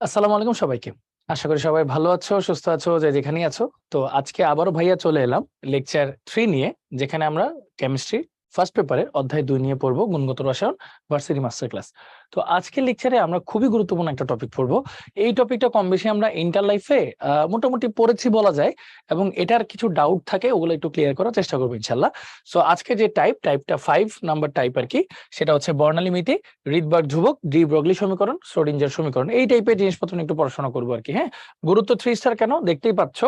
আসসালামু আলাইকুম সবাইকে। আশা করি সবাই ভালো আছো, সুস্থ আছো, যে যেখানেই আছো। তো আজকে আবারও ভাইয়া চলে এলাম লেকচার 3 নিয়ে, যেখানে আমরা কেমিস্ট্রি ফার্স্ট পেপারের অধ্যায় 2 নিয়ে পড়বো, গুণগত রসায়ন ভার্সিটি মাস্টার ক্লাস। তো আজকের লেকচারে আমরা খুবই গুরুত্বপূর্ণ একটা টপিক পড়বো। এই টপিকটা কম বেশি আমরা ইন্টার লাইফে মোটামুটি পড়েছি বলা যায়, এবং এটার কিছু ডাউট থাকে, ওগুলো একটু ক্লিয়ার করার চেষ্টা করবো ইনশাল্লাহ। সো আজকে যে টাইপটা 5 নাম্বার টাইপ আর কি, সেটা হচ্ছে বর্ণালী মিতি, রিডবার্গ ধ্রুবক, ডি ব্রগলি সমীকরণ, শ্রোডিঞ্জার সমীকরণ, এই টাইপের জিনিসপত্র নিয়ে একটু পড়াশোনা করবো আর কি। হ্যাঁ, গুরুত্ব 3 স্টার কেন দেখতেই পাচ্ছ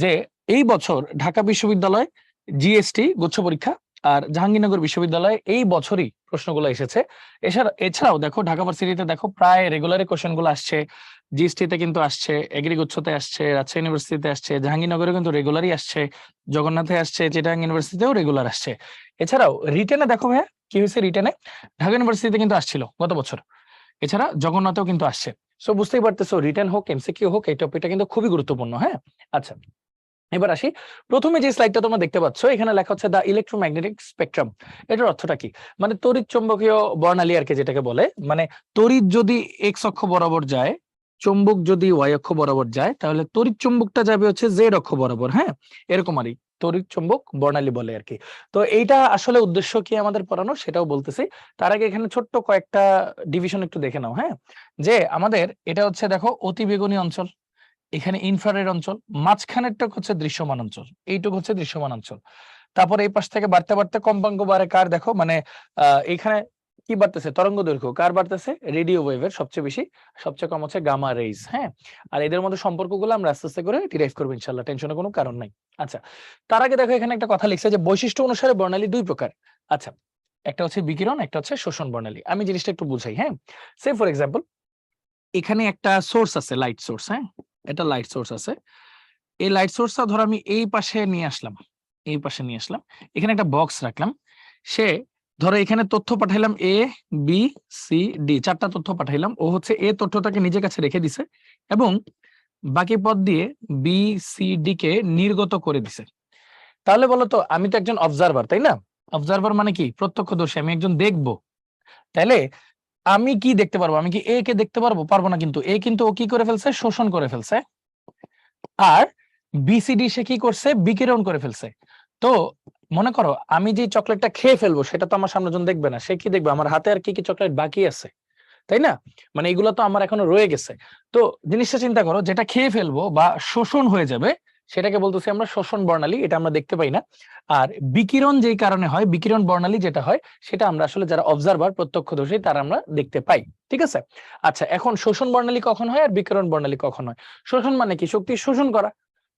যে এই বছর ঢাকা বিশ্ববিদ্যালয় জিএসটি গুচ্ছ পরীক্ষা আর জাহাঙ্গীরনগর বিশ্ববিদ্যালয়ে এই বছরই প্রশ্নগুলো এসেছে। এছাড়াও দেখো ঢাকা ভার্সিটিতে দেখো প্রায় রেগুলারই কোশ্চেন গুলো আসছে, জিএসটিতে কিন্তু আসছে, এগ্রি গুচ্ছতে আসছে, রাজশাহী ইউনিভার্সিটিতে আসছে, জাহাঙ্গীরনগরে কিন্তু রেগুলারই আসছে, জগন্নাথে আসছে, চিটাগাং ইউনিভার্সিটিতেও রেগুলার আসছে। এছাড়াও রিটেনে দেখো ভাইয়া কি হয়েছে, রিটেনে ঢাকা ইউনিভার্সিটিতে কিন্তু আসছিল গত বছর, এছাড়া জগন্নাথেও কিন্তু আসছে। সো বুঝতেই পারতেছো, রিটেন হোক এমসিকিউ হোক, এই টপিকটা কিন্তু খুবই গুরুত্বপূর্ণ। হ্যাঁ, আচ্ছা, এবার আসি। প্রথমে যে স্লাইডটা তোমরা দেখতে পাচ্ছ, এখানে লেখা হচ্ছে দা ইলেকট্রোম্যাগনেটিক স্পেকট্রাম। এটার অর্থটা কি? মানে তড়িৎ চুম্বকীয় বর্ণালী আর কি, যেটাকে বলে। মানে তড়িৎ যদি এক্স অক্ষ বরাবর যায়, চুম্বক যদি ওয়াই অক্ষ বরাবর যায়, তাহলে তড়িৎ চুম্বকটা যাবে হচ্ছে জেড অক্ষ বরাবর। হ্যাঁ, এরকম আর তড়িৎ চুম্বক বর্ণালী বলে আর কি। তো এইটা আসলে উদ্দেশ্য কি আমাদের পড়ানোর, সেটাও বলতেছি। তার আগে এখানে ছোট্ট কয়েকটা ডিভিশন একটু দেখে নাও। হ্যাঁ, যে আমাদের এটা হচ্ছে দেখো অতি বেগুনি অঞ্চল, এখানে ইনফ্রারেড অঞ্চল, মাঝখানেরটা হচ্ছে দৃশ্যমান অঞ্চল, এইটুকু হচ্ছে দৃশ্যমান অঞ্চল। তারপরে এই পাশ থেকে বাড়তে বাড়তে কম্পাঙ্ক বাড়ে কার, দেখো মানে এখানে কি বাড়তেছে, তরঙ্গ দৈর্ঘ্য কার বাড়তেছে, রেডিও ওয়েভের সবচেয়ে বেশি, সবচেয়ে কম হচ্ছে গামা রেইজ। হ্যাঁ, আর এদের মধ্যে সম্পর্কগুলো আমরা আস্তে আস্তে করে ডিরাইভ করবো ইনশাল্লাহ, টেনশনের কোনো কারণ নাই। আচ্ছা, তার আগে দেখো এখানে একটা কথা লিখছে যে বৈশিষ্ট্য অনুসারে বর্ণালী দুই প্রকার। আচ্ছা, একটা হচ্ছে বিকিরণ, একটা হচ্ছে শোষণ বর্ণালী। আমি জিনিসটা একটু বুঝাই। হ্যাঁ, সে ফর এক্সাম্পল এখানে একটা সোর্স আছে, লাইট সোর্স। হ্যাঁ, এটা লাইট সোর্স আছে। এই লাইট সোর্সটা ধরো আমি এই পাশে নিয়ে আসলাম, এই পাশে নিয়ে আসলাম, এখানে একটা বক্স রাখলাম। সে ধরো এখানে তথ্য পাঠাইলাম এ বি সি ডি, চারটা তথ্য পাঠাইলাম। ও হচ্ছে এ তথ্যটাকে নিজের কাছে রেখে দিছে এবং বাকি পথ দিয়ে বি সি ডি কে নির্গত করে দিছে। তাহলে বলতো, আমি তো একজন অবজারভার, তাই না? অবজারভার মানে কি? প্রত্যক্ষদর্শী, আমি একজন দেখবো। তাহলে আমি কি দেখতে পারবো? আমি কি এ কে দেখতে পারবো? পারবো না। কিন্তু এ কিন্তু ও কি করে ফেলছে, শোষণ করে ফেলছে। আর বিসিডি সে কি করছে, বিকিরণ করে ফেলছে। তো মনে করো আমি যে চকলেটটা খেয়ে ফেলবো, সেটা তো আমার সামনে জন দেখবে না। সে কি দেখবে? আমার হাতে আর কি কি চকলেট বাকি আছে, তাই না? মানে এগুলো তো আমার এখনো রয়ে গেছে। তো জিনিসটা চিন্তা করো, যেটা খেয়ে ফেলবো বা শোষণ হয়ে যাবে, সেটাকে বলতেছি আমরা শোষণ বর্ণালী। এটা আমরা দেখতে পাই না। আর বিকিরণ যেই কারণে হয়, বিকিরণ বর্ণালী যেটা হয়, সেটা আমরা আসলে যারা অবজারভার, প্রত্যক্ষদর্শী, তারা আমরা দেখতে পাই। ঠিক আছে? আচ্ছা, এখন শোষণ বর্ণালী কখন হয় আর বিকিরণ বর্ণালী কখন হয়? শোষণ মানে কি? শক্তি শোষণ করা।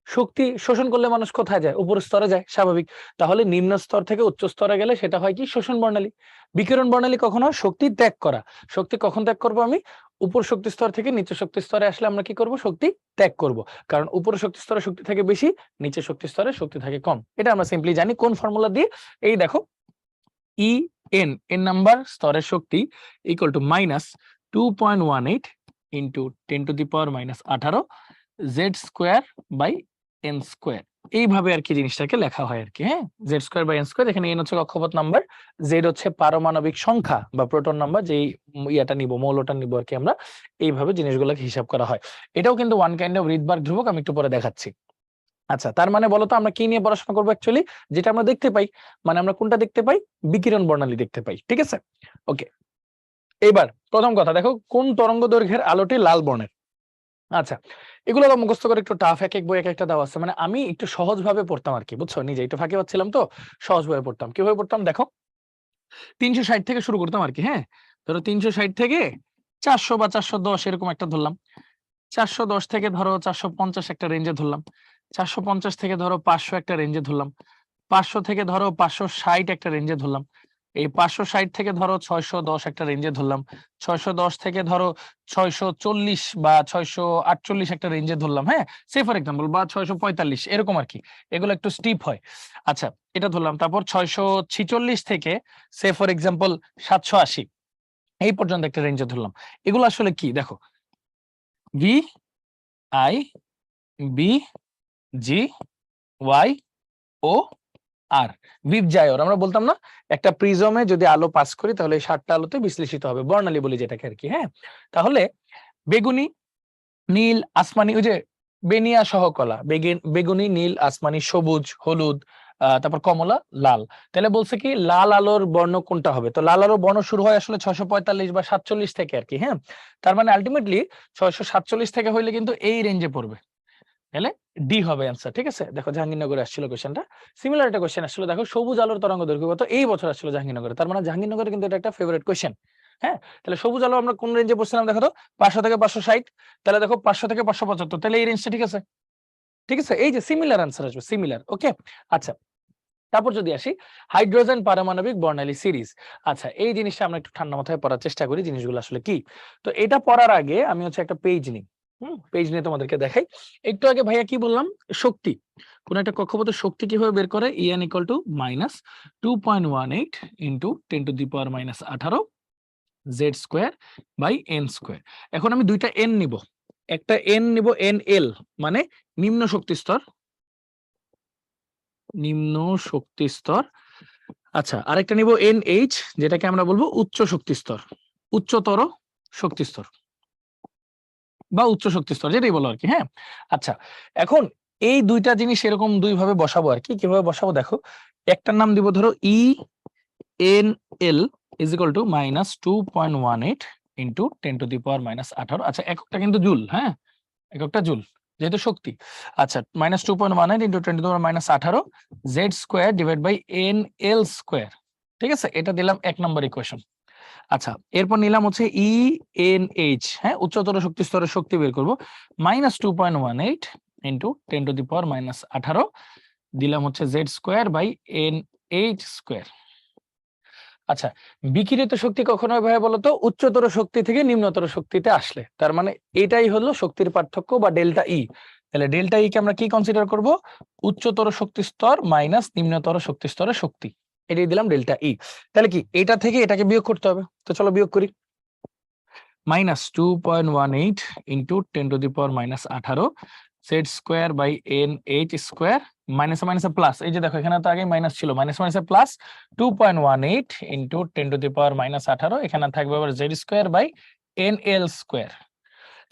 শক্তি শোষণ করলে মানুষ কোথায় যায়? উপর স্তরে যায়, স্বাভাবিক। তাহলে নিম্ন স্তর থেকে উচ্চ স্তরে গেলে সেটা হয় কি? শোষণ বর্ণালী। বিকিরণ বর্ণালী কখন হয়? শক্তি ত্যাগ করা। শক্তি কখন ত্যাগ করব আমি? উপর শক্তি স্তর থেকে নিচে শক্তি স্তরে আসলে আমরা কি করব? শক্তি ত্যাগ করব। কারণ উপর শক্তি স্তরে শক্তি থাকে বেশি, নিচে শক্তি স্তরে শক্তি থাকে কম। এটা আমরা সিম্পলি জানি কোন ফর্মুলা দিয়ে। এই দেখো, ই এন, এন নাম্বার স্তরের শক্তি equal to minus 2.18 into 10⁻18 Z square by N square. এইভাবে আর কি জিনিসটাকে লেখা হয় আর কি। হ্যাঁ, Z square by N square. এখানে এন হচ্ছে কক্ষপথ নাম্বার, জেড হচ্ছে পারমাণবিক সংখ্যা বা প্রোটন নাম্বার, যেই ইয়াটা নিব, মৌলটা নিব আর কি আমরা। এইভাবে জিনিসগুলোকে হিসাব করা হয়। এটাও কিন্তু ওয়ান কাইন্ড অফ রিডবার্গ ধ্রুবক, আমি একটু পরে দেখাচ্ছি। আচ্ছা, তার মানে বলতো আমরা কি নিয়ে পড়াশোনা করবো অ্যাকচুয়ালি? যেটা আমরা দেখতে পাই। মানে আমরা কোনটা দেখতে পাই? বিকিরণ বর্ণালী দেখতে পাই। ঠিক আছে, ওকে। এবার প্রথম কথা দেখো, কোন তরঙ্গ দৈর্ঘ্যের আলোটি লাল বর্ণের? আচ্ছা, এগুলো তো মুখস্থ করে একটু টাফ, এক এক বই এক একটা দেওয়া আছে। মানে আমি একটু সহজ ভাবে পড়তাম আর কি, বুঝছো? নিজে একটু ফাঁকি পাচ্ছিলাম, তো সহজ ভাবে পড়তাম। কিভাবে পড়তাম দেখো, 360 থেকে শুরু করতাম আর কি। হ্যাঁ, ধরো 360 থেকে 400 বা 410 এরকম একটা ধরলাম। 410 থেকে ধরো 450 একটা রেঞ্জে ধরলাম। 450 থেকে ধরো 500 একটা রেঞ্জে ধরলাম। 500 থেকে ধরো 560 একটা রেঞ্জে ধরলাম। এই 560 থেকে ধরো 610 একটা রেঞ্জে ধরলাম। 610 থেকে ধরো 640 বা 648 একটা রেঞ্জে ধরলাম। হ্যাঁ, সে ফর এক্সাম্পল, বা 645 এরকম আর কি। এগুলো একটু স্টিপ হয়। আচ্ছা, এটা ধরলাম। তারপর 646 থেকে সে ফর এক্সাম্পল 780 এই পর্যন্ত একটা রেঞ্জে ধরলাম। এগুলো আসলে কি দেখো, V I B G Y O R, বিপজায়র আমরা বলতাম না? একটা প্রিজমে যদি আলো পাস করি, তাহলে এই 7টা আলোতে বিশ্লেষিত হবে, বর্ণালী বলি যেটাকে আর কি। হ্যাঁ, তাহলে বেগুনি, নীল, আসমানি, ওই যে বেনিয়া সহ কলা, বেগুনি, নীল, আসমানি, সবুজ, হলুদ, তারপর কমলা, লাল। তাহলে বলছে কি লাল আলোর বর্ণ কোনটা হবে? তো লাল আলোর বর্ণ শুরু হয় আসলে 645 বা 47 থেকে আর কি। হ্যাঁ, তার মানে আলটিমেটলি 647 থেকে হইলে কিন্তু এই রেঞ্জে পড়বে। তাহলে ডি হবে অ্যান্সার। ঠিক আছে, দেখো জাহাঙ্গীরনগরে আসছিল কোশ্চেনটা, সিমিলার একটা কোশ্চেন আসলে। দেখো সবুজ আলোর তরঙ্গ দৈর্ঘ্য কত এই বছর আসছিল জাহাঙ্গীরনগরে, তার মানে জাহাঙ্গীরনগরে কিন্তু এটা একটা ফেভারিট কোশ্চেন। হ্যাঁ, তাহলে সবুজ আলো আমরা কোন রেঞ্জে পড়ছিলাম দেখো তো, 500 থেকে 560। তাহলে দেখো 500 থেকে 575, তাহলে এই রেঞ্জটা ঠিক আছে। ঠিক আছে, এই যে সিমিলার অ্যান্সার আসবে, সিমিলার। ওকে, আচ্ছা তারপর যদি আসি হাইড্রোজেন পারমাণবিক বর্ণালী সিরিজ। আচ্ছা, এই জিনিসটা আমরা একটু ঠান্ডা মাথায় পড়ার চেষ্টা করি, জিনিসগুলো আসলে কি। তো এটা পড়ার আগে আমি হচ্ছে একটা পেজ নিই। পেজ নিয়ে তোমাদেরকে দেখাই। একটু আগে ভাইয়া কি বললাম, শক্তি, কোন একটা কক্ষপথের শক্তি কিভাবে বের করে, En equal to minus 2.18 into 10⁻18 Z square by N square. এখন আমি দুইটা এন নিব, একটা এন নিব এন এল মানে নিম্ন শক্তি স্তর, নিম্ন শক্তি স্তর। আচ্ছা, আরেকটা নিব NH, যেটাকে আমরা বলবো উচ্চ শক্তি স্তর, উচ্চতর শক্তি স্তর বা উচ্চ শক্তি স্তর, যেটাই বলো আর কি। হ্যাঁ, আচ্ছা এখন এই দুইটা জিনিস এরকম দুই ভাবে বসাবো আর কি। কিভাবে বসাবো দেখো, একটার নাম দিব ধরো ENL is equal to minus 2.18 into 10⁻18। আচ্ছা, এককটা কিন্তু জুল। হ্যাঁ, এককটা জুল যেহেতু শক্তি। আচ্ছা, minus 2.18 into 10⁻18 Z square divide by NL square. ঠিক আছে, এটা দিলাম 1 নম্বর ইকুয়েশন। আচ্ছা, এরপর নিলাম হচ্ছে ENH, হ্যাঁ উচ্চতর শক্তি স্তরের শক্তি বের করব, মাইনাস 2.18 ইন্টু 10⁻18 দিলাম হচ্ছে Z square by NH square. আচ্ছা, বিকিরিত শক্তি কখন হয় ভাই বলতো, উচ্চতর শক্তি থেকে নিম্নতর শক্তিতে আসলে। তার মানে এটাই হলো শক্তির পার্থক্য বা ডেল্টা ই। তাহলে ডেল্টা ই কে আমরা কি কনসিডার করব, উচ্চতর শক্তি স্তর মাইনাস নিম্নতর শক্তি স্তরের শক্তি, এটাই দিলাম ডেল্টা ই। তাহলে কি এটা থেকে এটাকে বিয়োগ করতে হবে, তো চলো বিয়োগ করি। Minus 2.18 into 10⁻18 Z square by NH square, minus minus plus, এই যে দেখো এখানে তো আগে মাইনাস ছিল, মাইনাস মাইনাস প্লাস 2.18 ইন্টু 10⁻18, এখানে থাকবে আবার Z square by NL square.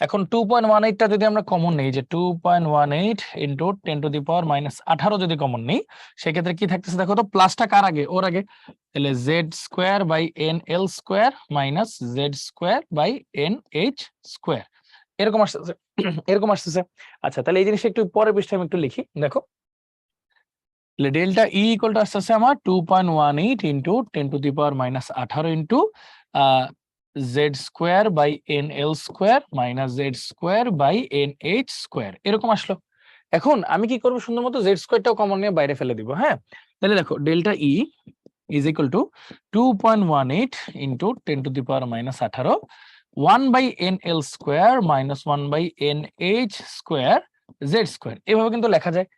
এখন 2.18টা যদি আমরা কমন নেই, যে 2.18 ইন্টু 10⁻18 যদি কমন নেই, সেক্ষেত্রে কি থাকতেছে দেখো তো, প্লাসটা কার আগে, ওর আগে। তাহলে Z square by NL square minus Z square by NH square, এরকম আসতেছে। এরকম আসতেছে। আচ্ছা, তাহলে এই জিনিসটা একটু পরের পৃষ্ঠায় আমি একটু লিখি, দেখো ডেল্টা ই ইকুয়াল টু আসতেছে আমার 2.18 into 10⁻18 into Z square by NL square minus Z square by NH square, এরকম আসলো। এখন আমি কি করবো, সুন্দর মতো জেড স্কোয়ারটাও কমন নিয়ে বাইরে ফেলে দিব। হ্যাঁ, তাহলে দেখো delta E is equal to 2.18 into 10⁻18 1 by NL square minus 1 by NH square Z square, এভাবে কিন্তু লেখা যায়।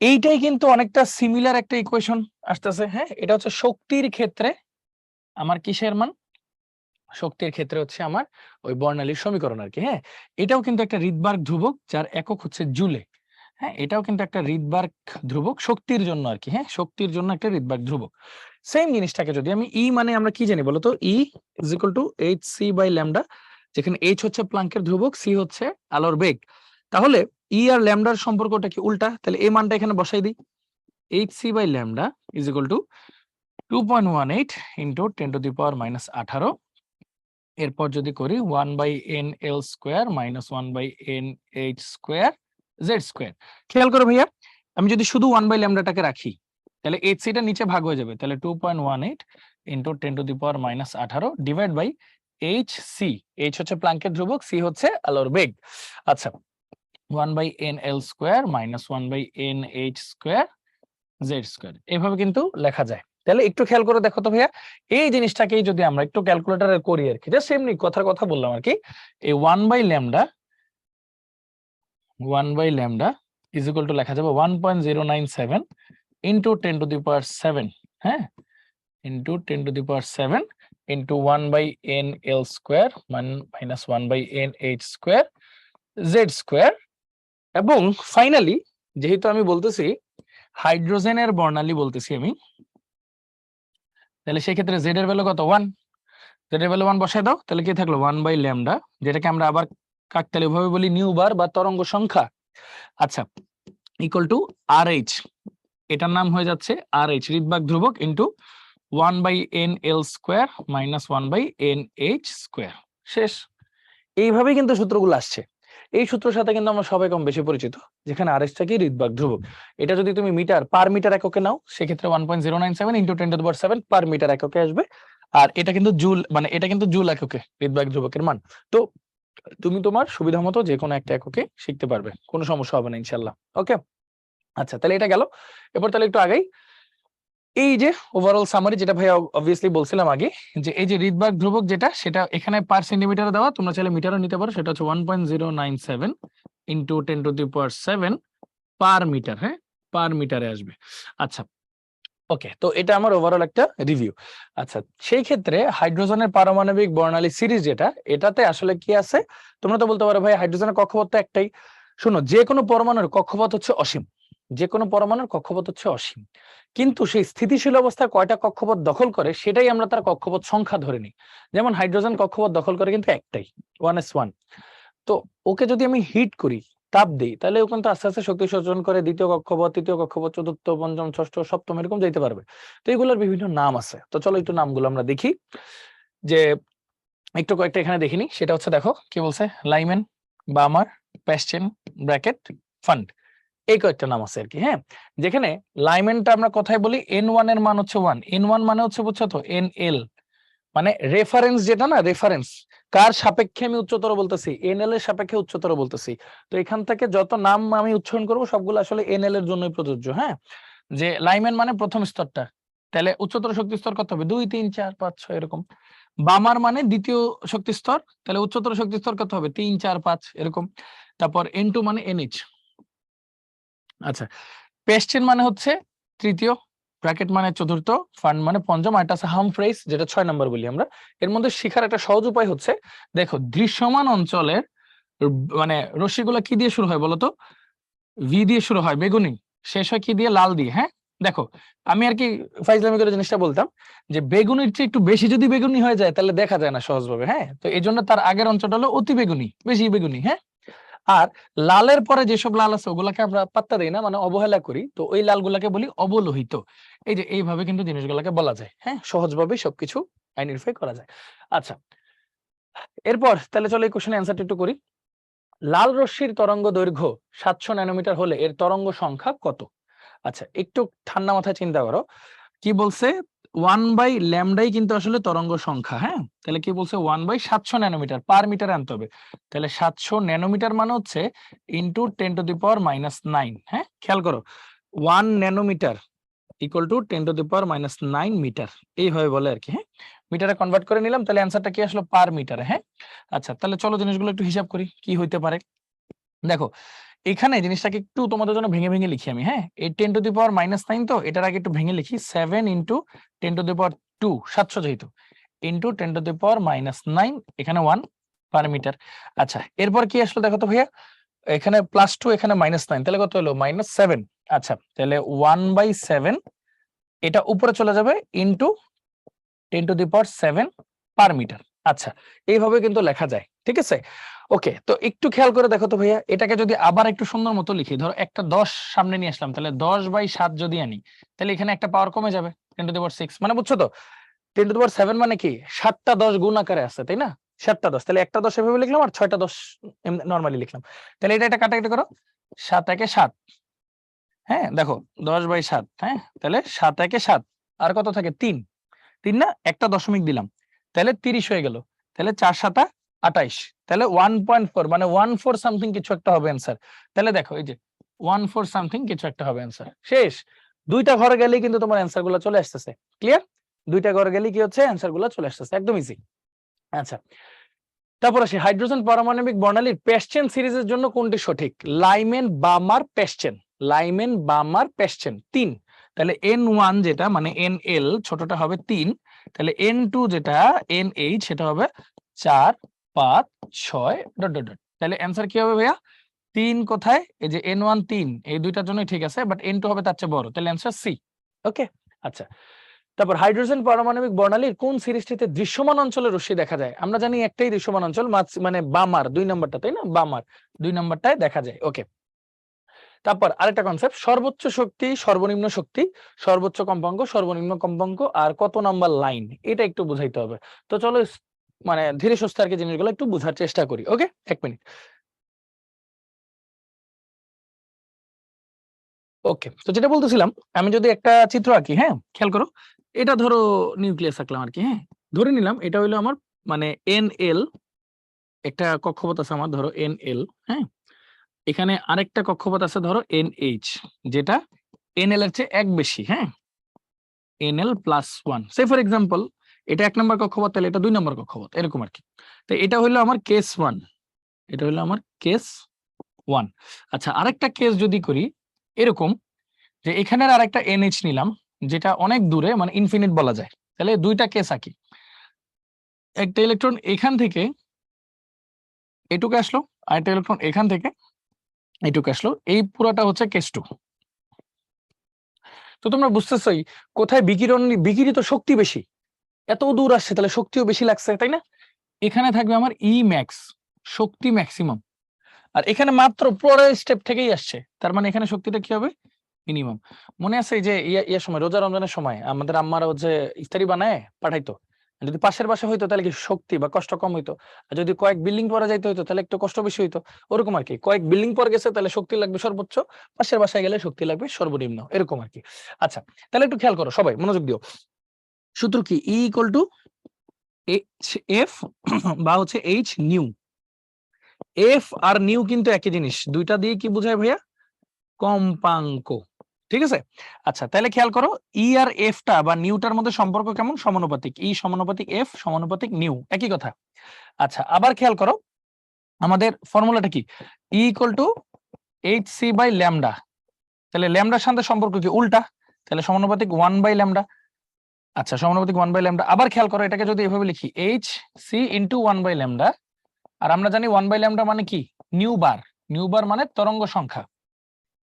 এইটাই কিন্তু অনেকটা সিমিলার একটা ইকুয়েশন আসতেছে। হ্যাঁ, এটা হচ্ছে শক্তির ক্ষেত্রে আমার কিসের মান, শক্তির ক্ষেত্রে হচ্ছে আমার ওই বর্ণালীর সমীকরণ আর কি। হ্যাঁ, এটাও কিন্তু একটা রিডবার্গ ধ্রুবক, যার একক হচ্ছে জুলে। হ্যাঁ, এটাও কিন্তু একটা রিডবার্গ ধ্রুবক শক্তির জন্য আর কি। হ্যাঁ, শক্তির জন্য একটা রিডবার্গ ধ্রুবক। সেম জিনিসটাকে যদি আমি ই মানে আমরা কি জানি বলতো, E is equal to HC by lambda, যেখানে H হচ্ছে প্লাঙ্কের ধ্রুবক, সি হচ্ছে আলোর বেগ। তাহলে ই আর ল্যামডার সম্পর্কটা কি উল্টা, তাহলে এই মানটা এখানে বসাই দিই। HC by lambda is equal to 2.18 into 10⁻18, এরপর যদি করি 1 by NL square minus 1 by NH square Z square. খেয়াল করো ভাইয়া, আমি যদি শুধু 1 বাই ল্যামডাটাকে রাখি, তাহলে HC টা নিচে ভাগ হয়ে যাবে, তাহলে 2.18 into 10⁻18 divide by HC, H হচ্ছে প্লাঙ্কের ধ্রুবক, C হচ্ছে আলোর বেগ। আচ্ছা, 1 by NL square minus 1 by NH square Z square, এভাবে কিন্তু লেখা যায়। তাহলে একটু খেয়াল করে দেখো তো ভাইয়া, এই জিনিসটাকেই যদি আমরা একটু ক্যালকুলেটরে করি আর কি, জাস্ট এমনি কথার কথা বললাম আর কি, এই 1 by lambda is equal to লেখা যাবে 1.097 ইন্টু 10⁻7, হ্যাঁ into 10⁻7 into 1 by NL square minus 1 by NH square Z square. এবং ফাইনালি যেহেতু আমি বলতেছি হাইড্রোজেনের বর্ণালী বলতেছি আমি, তাহলে সেই ক্ষেত্রে জেড এর ভ্যালু কত, 1, জেড এর ভ্যালু 1 বসায় দাও, তাহলে কি থাকলো 1 বাই ল্যামডা, যেটাকে আমরা আবার কাকতালীয় ভাবে বলি নিউ বার বা তরঙ্গ সংখ্যা। আচ্ছা, ইকুয়াল টু RH, এটার নাম হয়ে যাচ্ছে RH ঋৎবাক ধ্রুবক into 1/NL square minus 1/NH square. শেষ। এইভাবেই কিন্তু সূত্রগুলো আসছে। এই সূত্রের সাথে কিন্তু আমরা সবাই কম বেশি পরিচিত, যেখানে RH থাকে ঋৎবাক ধ্রুবক। এটা যদি তুমি মিটার পার মিটার এককে নাও, সেক্ষেত্রে 1.097 ইন্টু 10⁻7 পার মিটার এককে আসবে। আর এটা কিন্তু জুল, মানে এটা কিন্তু জুল এককে ঋৎবাক ধ্রুবকের মান। তো তুমি তোমার সুবিধা মতো যে কোনো একটা এককে শিখতে পারবে, কোনো সমস্যা হবে না ইনশাল্লাহ। ওকে, আচ্ছা তাহলে এটা গেল। এবার তাহলে একটু আগেই এই যে ওভারঅল সামারি, যেটা ভাই অবভিয়াসলি বলছিলাম আগে, যে এই যে ঋৎবাক ধ্রুবক যেটা, সেটা এখানে পার সেন্টিমিটারে দেওয়া, তোমরা চাইলে মিটারও নিতে পারো। সেটা হচ্ছে 1.097 ইন্টু 10⁻7 পার মিটার। হ্যাঁ, পার মিটারে আসবে। আচ্ছা, ওকে, তো এটা আমার ওভারঅল একটা রিভিউ। আচ্ছা, সেই ক্ষেত্রে হাইড্রোজেনের পারমাণবিক বর্ণালী সিরিজ যেটা, এটাতে আসলে কি আছে? তোমরা তো বলতে পারো ভাই হাইড্রোজেনের কক্ষপথ তো একটাই। শোনো, যে কোনো পরমাণুর কক্ষপথ হচ্ছে অসীম, যে কোনো পরমাণুর কক্ষপথ হচ্ছে অসীম, কিন্তু সেই স্থিতিশীল অবস্থায় কয়টা কক্ষপথ দখল করে সেটাই আমরা তার কক্ষপথ সংখ্যা ধরে নিই। যেমন হাইড্রোজেন কক্ষপথ দখল করে কিন্তু একটাই, 1s1। তো ওকে যদি আমি হিট করি, তাপ দিই, তাহলে ও কিন্তু আস্তে আস্তে শক্তি সঞ্চরণ করে দ্বিতীয় কক্ষপথ, তৃতীয় কক্ষপথ, চতুর্থ, পঞ্চম, ষষ্ঠ, সপ্তম এরকম যাইতে পারবে। তো এগুলোর বিভিন্ন নাম আছে। তো চলো একটু নামগুলো আমরা দেখি, যে একটু কয়েকটা এখানে দেখিনি। সেটা হচ্ছে, দেখো কি বলছে, লাইমেন, বামার, প্যাস্টেন, ব্র্যাকেট, ফান্ড, এই কয়েকটা নাম আছে আর কি। হ্যাঁ, যেখানে লাইমেনটা আমরা কোথায় বলি, N1 এর মান হচ্ছে 1, N1 মানে হচ্ছে, বুঝছো তো, NL মানে রেফারেন্স, যেটা না রেফারেন্স, কার সাপেক্ষে আমি উচ্চতর বলতেছি, NL এর সাপেক্ষে উচ্চতর বলতেছি। তো এখান থেকে যত নাম আমি উচ্চারণ করবো সবগুলো আসলে NL এর জন্যই প্রযোজ্য। হ্যাঁ, যে লাইমেন মানে প্রথম স্তরটা, তাহলে উচ্চতর শক্তি স্তর কত হবে, 2 3 4 5 6 এরকম। বামার মানে দ্বিতীয় শক্তি স্তর, তাহলে উচ্চতর শক্তি স্তর কত হবে, 3 4 5 এরকম। তারপর N2 মানে NH। আচ্ছা, পেস্টেন মানে হচ্ছে তৃতীয়, ব্র্যাকেট মানে চতুর্থ, ফান্ড মানে পঞ্চম, আর এটা আছে হামফ্রেস, যেটা 6 নম্বর বলি আমরা। এর মধ্যে শেখার একটা সহজ উপায় হচ্ছে, দেখো দৃশ্যমান অঞ্চলের মানে রশ্মিগুলো কি দিয়ে শুরু হয় বলতো, ভি দিয়ে শুরু হয়, বেগুনি, শেষ হয় কি দিয়ে, লাল দিয়ে। হ্যাঁ, দেখো আমি আর কি ফাইজলামি করে জিনিসটা বলতাম, যে বেগুনির চেয়ে একটু বেশি যদি বেগুনি হয়ে যায় তাহলে দেখা যায় না সহজভাবে। হ্যাঁ, তো এই জন্য তার আগের অঞ্চলটা হলো অতি বেগুনি, বেশি বেগুনি। হ্যাঁ, আর লালের পরে যেসব লাল আছে ওগুলাকে আমরা পাত্তা দিই না, মানে অবহেলা করি, তো ওই লালগুলাকে বলি অবলোহিত। এই যে এইভাবে কিন্তু জিনিসগুলোকে বলা যায়। হ্যাঁ, সহজভাবে সবকিছু আইডেন্টিফাই করা যায়। আচ্ছা, এরপর তাহলে চলো এই কোশ্চেনের অ্যান্সারটা একটু করি। লাল রশ্মির তরঙ্গ দৈর্ঘ্য 700 ন্যানোমিটার হলে এর তরঙ্গ সংখ্যা কত? আচ্ছা, একটু ঠান্ডা মাথায় চিন্তা করো, কি বলছে, 1/ল্যামডাই কিন্তু আসলে তরঙ্গ সংখ্যা। হ্যাঁ, তাহলে কি বলছে, 1/700 ন্যানোমিটার পার মিটার আনতে হবে। তাহলে 700 ন্যানোমিটার মানে হচ্ছে ইন্টু 10⁻⁹। হ্যাঁ, খেয়াল করো, 1 ন্যানোমিটার ইকুয়াল টু 10⁻⁹ মিটার, এইভাবে বলে আর কি। হ্যাঁ, মিটারে কনভার্ট করে নিলাম, তাহলে অ্যান্সারটা কি আসলো, পার মিটারে। হ্যাঁ, আচ্ছা তাহলে চলো জিনিসগুলো একটু হিসাব করি কি হইতে পারে। দেখো এখানে জিনিসটাকে একটু তোমাদের জন্য ভেঙে ভেঙে লিখি আমি। হ্যাঁ, এই 10⁻⁹ তো এটার আগে একটু ভেঙে লিখি, 7 ইন্টু 10⁻², 700 যেহেতু, ইন্টু 10⁻⁹, এখানে 1 পার মিটার। আচ্ছা, এরপর কি আসলো দেখো তো ভাইয়া, এখানে +2, এখানে -9, তাহলে কত হলো, -7। আচ্ছা, তাহলে 1/7 এটা উপরে চলে যাবে ইন্টু 10⁻⁷ পার মিটার। আচ্ছা, এইভাবে কিন্তু লেখা যায়, ঠিক আছে। ওকে, তো একটু খেয়াল করে দেখো তো ভাইয়া, এটাকে যদি আবার একটু সুন্দর মতো লিখি, ধরো একটা 10 সামনে নিয়ে আসলাম, তাহলে 10/7 যদি আনি, তাহলে এখানে একটা পাওয়ার কমে যাবে, 10⁻6, মানে বুঝছো তো, 10⁻7 মানে কি 7টা 10 গুণ আকারে আছে, তাই না, 7টা 10, তাহলে একটা 10 এভাবে লিখলাম আর 6টা 10 নরমালি লিখলাম। তাহলে এটা কাটাকাটি করো, 7 একে 7। হ্যাঁ, দেখো 10/7। হ্যাঁ, তাহলে 7 একে 7, আর কত থাকে, 3 3 না, একটা দশমিক দিলাম, তাহলে 30 হয়ে গেল। তাহলে 4 7 28, তাহলে 1.4 মানে 14 সামথিং কিছু একটা হবে অ্যান্সার। তাহলে দেখো এই যে 14 সামথিং কিছু একটা হবে অ্যান্সার। শেষ, দুইটা ঘরে গেলেই কিন্তু তোমার অ্যান্সার গুলো চলে আসতেছে। ক্লিয়ার, দুইটা ঘরে গেলেই কি হচ্ছে, অ্যান্সার গুলো চলে আসতেছে, একদম ইজি। আচ্ছা, তারপর আসি হাইড্রোজেন পারমাণবিক বর্ণালীর পেস্টেন সিরিজের জন্য কোনটি সঠিক, লাইমেন, বামার, পেস্টেন, লাইমেন, বামার, পেস্টেন 3। তাহলে N1 যেটা মানে NL ছোটটা হবে 3, তাহলে N2 যেটা NH সেটা হবে 4 5 6 ... তাহলে অ্যান্সার কি হবে ভাইয়া, 3 কোথায়, এই যে N1 3, এই দুইটার জন্যই ঠিক আছে, বাট N2 হবে তার চেয়ে বড়, তাহলে অ্যান্সার সি। ওকে, আচ্ছা তারপর হাইড্রোজেন পারমাণবিক বর্ণালীর কোন সিরিজটিতে দৃশ্যমান অঞ্চলে রশ্মি দেখা যায়? আমরা জানি একটাই দৃশ্যমান অঞ্চল, মানে বামার 2 নম্বরটা, তাই না? বামার 2 নম্বরটায় দেখা যায়। ওকে, তারপর আরেকটা কনসেপ্ট, সর্বোচ্চ শক্তি, সর্বনিম্ন শক্তি, সর্বোচ্চ কম্পাঙ্ক, সর্বনিম্ন কম্পাঙ্ক আর কত নাম্বার লাইন, এটা একটু বুঝাইতে হবে। তো চলো মানে ধীরে সুস্থে আর কি জিনিসগুলো একটু বোঝার চেষ্টা করি। ওকে, 1 মিনিট। ওকে, তো যেটা বলতেছিলাম, আমি যদি একটা চিত্র আঁকি, হ্যাঁ, খেয়াল করো, এটা ধরো নিউক্লিয়াস আঁকলাম আর কি, হ্যাঁ, ধরে নিলাম এটা হইলো আমার মানে NL, একটা কক্ষপথ আছে আমার, ধরো NL, হ্যাঁ, এখানে আরেকটা কক্ষপথ আছে ধরো NH, যেটা NL এর চেয়ে 1 বেশি, হ্যাঁ, NL+1, সে ফর এক্সাম্পল এটা 1 নম্বর কক্ষপথ, তাহলে এটা 2 নম্বর কক্ষপথ, এরকম আর কি। তো এটা হইলো আমার কেস 1, এটা হইলো আমার কেস 1। আচ্ছা, আরেকটা কেস যদি করি এরকম, যে এখানের আরেকটা NH নিলাম, যেটা অনেক দূরে, মানে ইনফিনিট বলা যায়, তাহলে 2টা কেস আঁকি। একটা ইলেকট্রন এখান থেকে এটুকু আসলো, আর একটা ইলেকট্রন এখান থেকে এটুকু আসলো, এই পুরোটা হচ্ছে কেস 2। তো তোমরা বুঝতেছই কোথায় বিকিরিত শক্তি বেশি, এত দূর আসছে, তাহলে শক্তিও বেশি লাগছে, তাই না? এখানে থাকবে আমার E ম্যাক্স, শক্তি ম্যাক্সিমাম, আর এখানে মাত্র পরের স্টেপ থেকেই আসছে, তার মানে এখানে শক্তিটা কি হবে? মিনিমাম। মনে আছে এই যে ইয়া সময়, রোজা রমজানের সময় আমাদের আম্মারা হচ্ছে ইফতারি বানায় পাঠাইতো, যদি পাশের বাসা হইতো তাহলে কি শক্তি বা কষ্ট কম হইতো, আর যদি কয়েক বিল্ডিং পরে যাইতে হইতো তাহলে একটু কষ্ট বেশি হইতো। ওরকম আর কি, কয়েক বিল্ডিং পর গেছে তাহলে শক্তি লাগবে সর্বোচ্চ, পাশের বাসায় গেলে শক্তি লাগবে সর্বনিম্ন, এরকম আর কি। আচ্ছা, তাহলে একটু খেয়াল করো সবাই, মনোযোগ দিও। সূত্র কি? E ইকুয়াল টু F বা হচ্ছে H নিউ। F আর নিউ কিন্তু একই জিনিস, দুইটা দিয়ে কি বোঝায় ভাইয়া? কম্পাঙ্ক, ঠিক আছে? আচ্ছা, তাহলে খেয়াল করো, ই আর এফটা বা নিউটার মধ্যে সম্পর্ক কেমন? সমানুপাতিক, ই সমানুপাতিক এফ সমানুপাতিক নিউ, একই কথা। আচ্ছা, আবার খেয়াল করো, আমাদের ফর্মুলাটা কি? E equal to HC by lambda, তাহলে ল্যামডার সাথে সম্পর্ক কি? উল্টা, তাহলে সমানুপাতিক 1 বাই ল্যামডা। আচ্ছা, সমানুপাতিক 1 বাই ল্যামডা। আবার খেয়াল করো, এটাকে যদি এভাবে লিখি, HC ইন্টু 1 বাই ল্যামডা, আর আমরা জানি 1 বাই ল্যামডা মানে কি? নিউ বার, নিউ বার মানে তরঙ্গ সংখ্যা,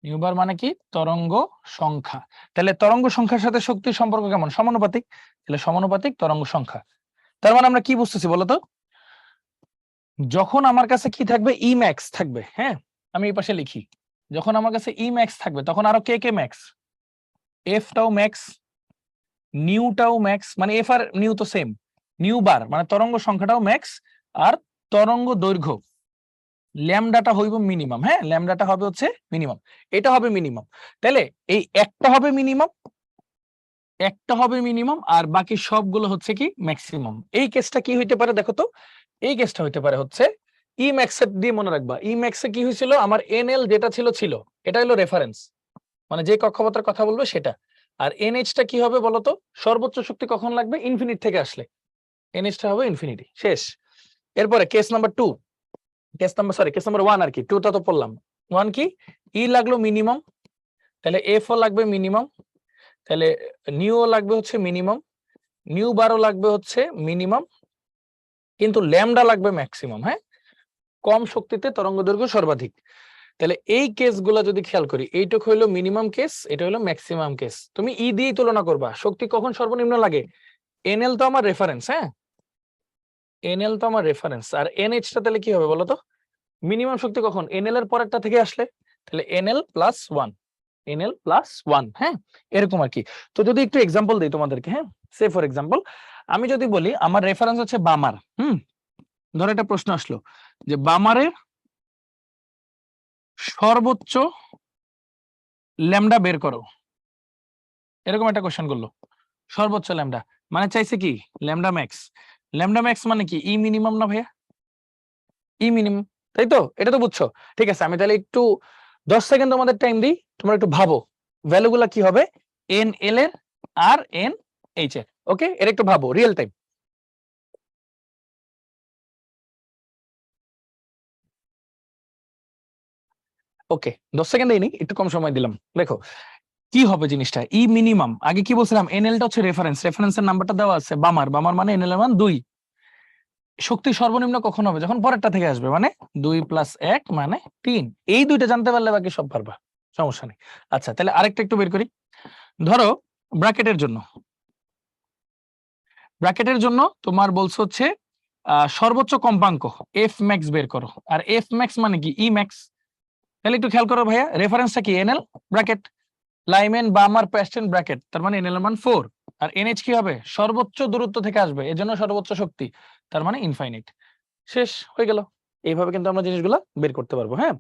নিউবার মানে কি? তরঙ্গ সংখ্যা। তাহলে তরঙ্গ সংখ্যার সাথে শক্তির সম্পর্ক কেমন? সমানুপাতিক, তাহলে সমানুপাতিক তরঙ্গ সংখ্যা। তার মানে আমরা কি বুঝতেছি বলতো? যখন আমার কাছে কি থাকবে? ই ম্যাক্স থাকবে, হ্যাঁ, আমি এই পাশে লিখি, যখন আমার কাছে ই ম্যাক্স থাকবে তখন আরো কে কে ম্যাক্স? এফটাও ম্যাক্স, নিউটাও ম্যাক্স, মানে এফ আর নিউ তো সেম, নিউ বার মানে তরঙ্গ সংখ্যাটাও ম্যাক্স, আর তরঙ্গ দৈর্ঘ্য ল্যামডাটা হইব মিনিমাম, হ্যাঁ, ল্যামডাটা হবে হচ্ছে মিনিমাম, এটা হবে মিনিমাম। তাহলে এই একটা হবে মিনিমাম, একটা হবে মিনিমাম, আর বাকি সবগুলো হচ্ছে কি? ম্যাক্সিমাম। এই কেসটা কি হইতে পারে দেখো তো? এই কেসটা হইতে পারে হচ্ছে ই ম্যাক্স দিয়ে মনে রাখবা, ই ম্যাক্সে কি হয়েছিল? আমার NL যেটা ছিল, এটা হলো রেফারেন্স, মানে যে কক্ষপথের কথা বলবে সেটা। আর NH টা কি হবে বলতো? সর্বোচ্চ শক্তি কখন লাগবে? ইনফিনিট থেকে আসলে NH টা হবে ইনফিনিটি, শেষ। এরপরে কেস নাম্বার 2, কেস নাম্বার 1 আর কি, 2টা তো পড়লাম। 1 কি? ই লাগলো মিনিমাম, তাহলে এফ ও লাগবে মিনিমাম, তাহলে নিউও লাগবে হচ্ছে মিনিমাম, নিউ বারও লাগবে হচ্ছে মিনিমাম, কিন্তু ল্যামডা লাগবে ম্যাক্সিমাম, হ্যাঁ, কম শক্তিতে তরঙ্গ দৈর্ঘ্য সর্বাধিক। তাহলে এই কেসগুলো যদি খেয়াল করি, এইটুক হইলো মিনিমাম কেস, এটা হলো ম্যাক্সিমাম কেস। তুমি ই দিয়ে তুলনা করবা, শক্তি কখন সর্বনিম্ন লাগে? NL তো আমার রেফারেন্স, হ্যাঁ, NL তো আমার রেফারেন্স, আর NH টা তাহলে কি হবে বলতো? মিনিমাম শক্তি কখন? NL এর পরেরটা থেকে আসলে, তাহলে NL+1, NL+1, হ্যাঁ, এরকম আর কি। তো যদি একটু এক্সাম্পল দিই তোমাদেরকে, হ্যাঁ, সে ফর এক্সাম্পল আমি যদি বলি আমার রেফারেন্স হচ্ছে বামার, ধরো একটা প্রশ্ন আসলো যে বামারের সর্বোচ্চ ল্যামডা বের করো, এরকম একটা কোশ্চেন করলো। সর্বোচ্চ ল্যামডা মানে চাইছে কি? Lambda max. ল্যামডা ম্যাক্স মানে কি? ই মিনিমাম না ভাইয়া? ই মিনিমাম, তাই তো? এটা তো বুঝছো? ঠিক আছে, আমি তাহলে একটু 10 সেকেন্ড তোমাদের টাইম দিই, তোমরা একটু ভাবো ভ্যালুগুলা কি হবে NL এর আর NH এর। ওকে, এটা একটু ভাবো রিয়েল টাইম। ওকে, 10 সেকেন্ড দেইনি, একটু কম সময় দিলাম। দেখো কি হবে জিনিসটা। ই মিনিমাম, আগে কি বলছিলাম? NL টা হচ্ছে রেফারেন্স, রেফারেন্সের নাম্বারটা দেওয়া আছে বামার, বামার মানে NL এর মান 2। শক্তি সর্বনিম্ন কখন হবে? যখন পরেরটা থেকে আসবে, মানে 2 + 1 মানে 3। এই দুইটা জানতে পারলে বাকি সব পারবা, সমস্যা নেই। আচ্ছা, তাহলে আরেকটা একটু বের করি। ধরো ব্র্যাকেটের জন্য ব্র্যাকেটের জন্য তোমার বলছে হচ্ছে সর্বোচ্চ কম্পাঙ্ক এফ ম্যাক্স বের করো, আর এফ ম্যাক্স মানে কি ই ম্যাক্স। তাহলে একটু খেয়াল করো ভাইয়া, রেফারেন্সটা কি এনএল ব্র্যাকেট, লাইমেন বামার প্যাস্টেন ব্র্যাকেট, তার মানে এনএল এর মান 4, আর এনএইচ কি হবে সর্বোচ্চ দূরত্ব থেকে আসবে, এজন্য সর্বোচ্চ শক্তি, তার মানে ইনফাইনাইট। শেষ হয়ে গেল। এইভাবে কিন্তু আমরা জিনিসগুলো বের করতে পারবো। হ্যাঁ,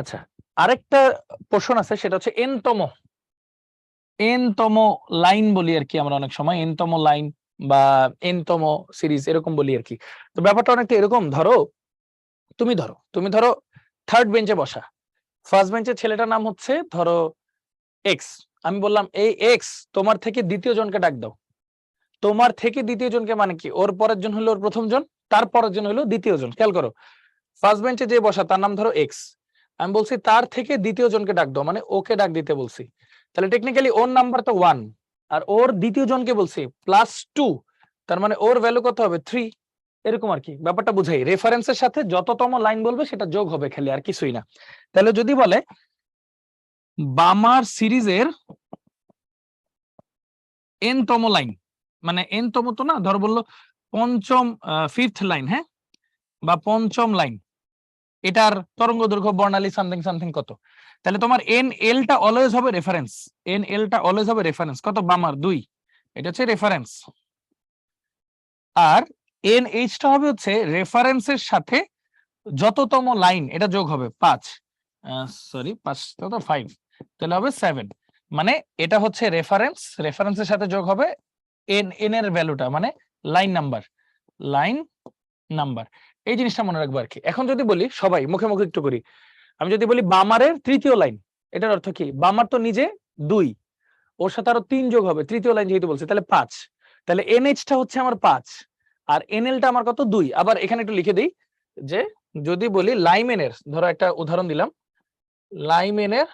আচ্ছা, আরেকটা প্রশ্ন আছে, সেটা হচ্ছে এনতম লাইন বলি আর কি আমরা অনেক সময়, এনতম লাইন বা এনতম সিরিজ এরকম বলি আর কি। তো ব্যাপারটা অনেকটা এরকম, তুমি ধরো থার্ড বেঞ্চে বসা, ফার্স্ট বেঞ্চের ছেলেটার নাম হচ্ছে ধরো এক্স, আমি বললাম এই এক্স তোমার থেকে দ্বিতীয় জনকে ডাক দাও। তোমার থেকে দ্বিতীয় জনকে মানে কি, ওর পরের জন হলো ওর প্রথম জন, তার পরের জন হলো দ্বিতীয় জন। খেয়াল করো, ফার্স্ট বেঞ্চে যে বসা তার নাম ধরো এক্স, আমি বলছি তার থেকে দ্বিতীয় জনকে ডাক দাও, মানে ওকে ডাক দিতে বলছি। তাহলে টেকনিক্যালি ওর নাম্বার তো 1, আর ওর দ্বিতীয় জনকে বলছি +2, তার মানে ওর ভ্যালু কত হবে 3। এরকম আর কি ব্যাপারটা বুঝাই, রেফারেন্সের সাথে যততম লাইন বলবে সেটা যোগ হবে খালি, আর কিছুই না। তাহলে যদি বলে বামার সিরিজের এনতম লাইন, মানে এনতম তো না, ধর বললো পঞ্চম ফিফথ লাইন, হ্যাঁ, বা পঞ্চম লাইন, এটার তরঙ্গ দৈর্ঘ্য বর্ণালী সামথিং সামথিং কত, তাহলে তোমার এন এলটা অলওয়েজ হবে রেফারেন্স, এন এলটা অলওয়েজ হবে রেফারেন্স কত, বামার 2, এটা হচ্ছে রেফারেন্স। আর এন এইচটা হবে হচ্ছে রেফারেন্সের সাথে যততম লাইন, এটা যোগ হবে 5, সরি 5 তো 5, তাহলে হবে 7, মানে এটা হচ্ছে রেফারেন্সের সাথে যোগ হবে এন এর ভ্যালুটা, মানে লাইন নাম্বার। এই জিনিসটা মনে রাখবো আর কি। এখন যদি বলি সবাই মুখে মুখে একটু করি, আমি যদি বলি বামারের তৃতীয় লাইন, এটার অর্থ কি, বামার তো নিজে 2, ওর সাথে আরো 3 যোগ হবে, তৃতীয় লাইন যেহেতু বলছে, তাহলে 5, তাহলে এনএইচটা হচ্ছে আমার 5 আর এনএলটা আমার কত 2। আবার এখানে একটু লিখে দিই যে যদি বলি লাইমেনের, ধরো একটা উদাহরণ দিলাম, লাইমেনের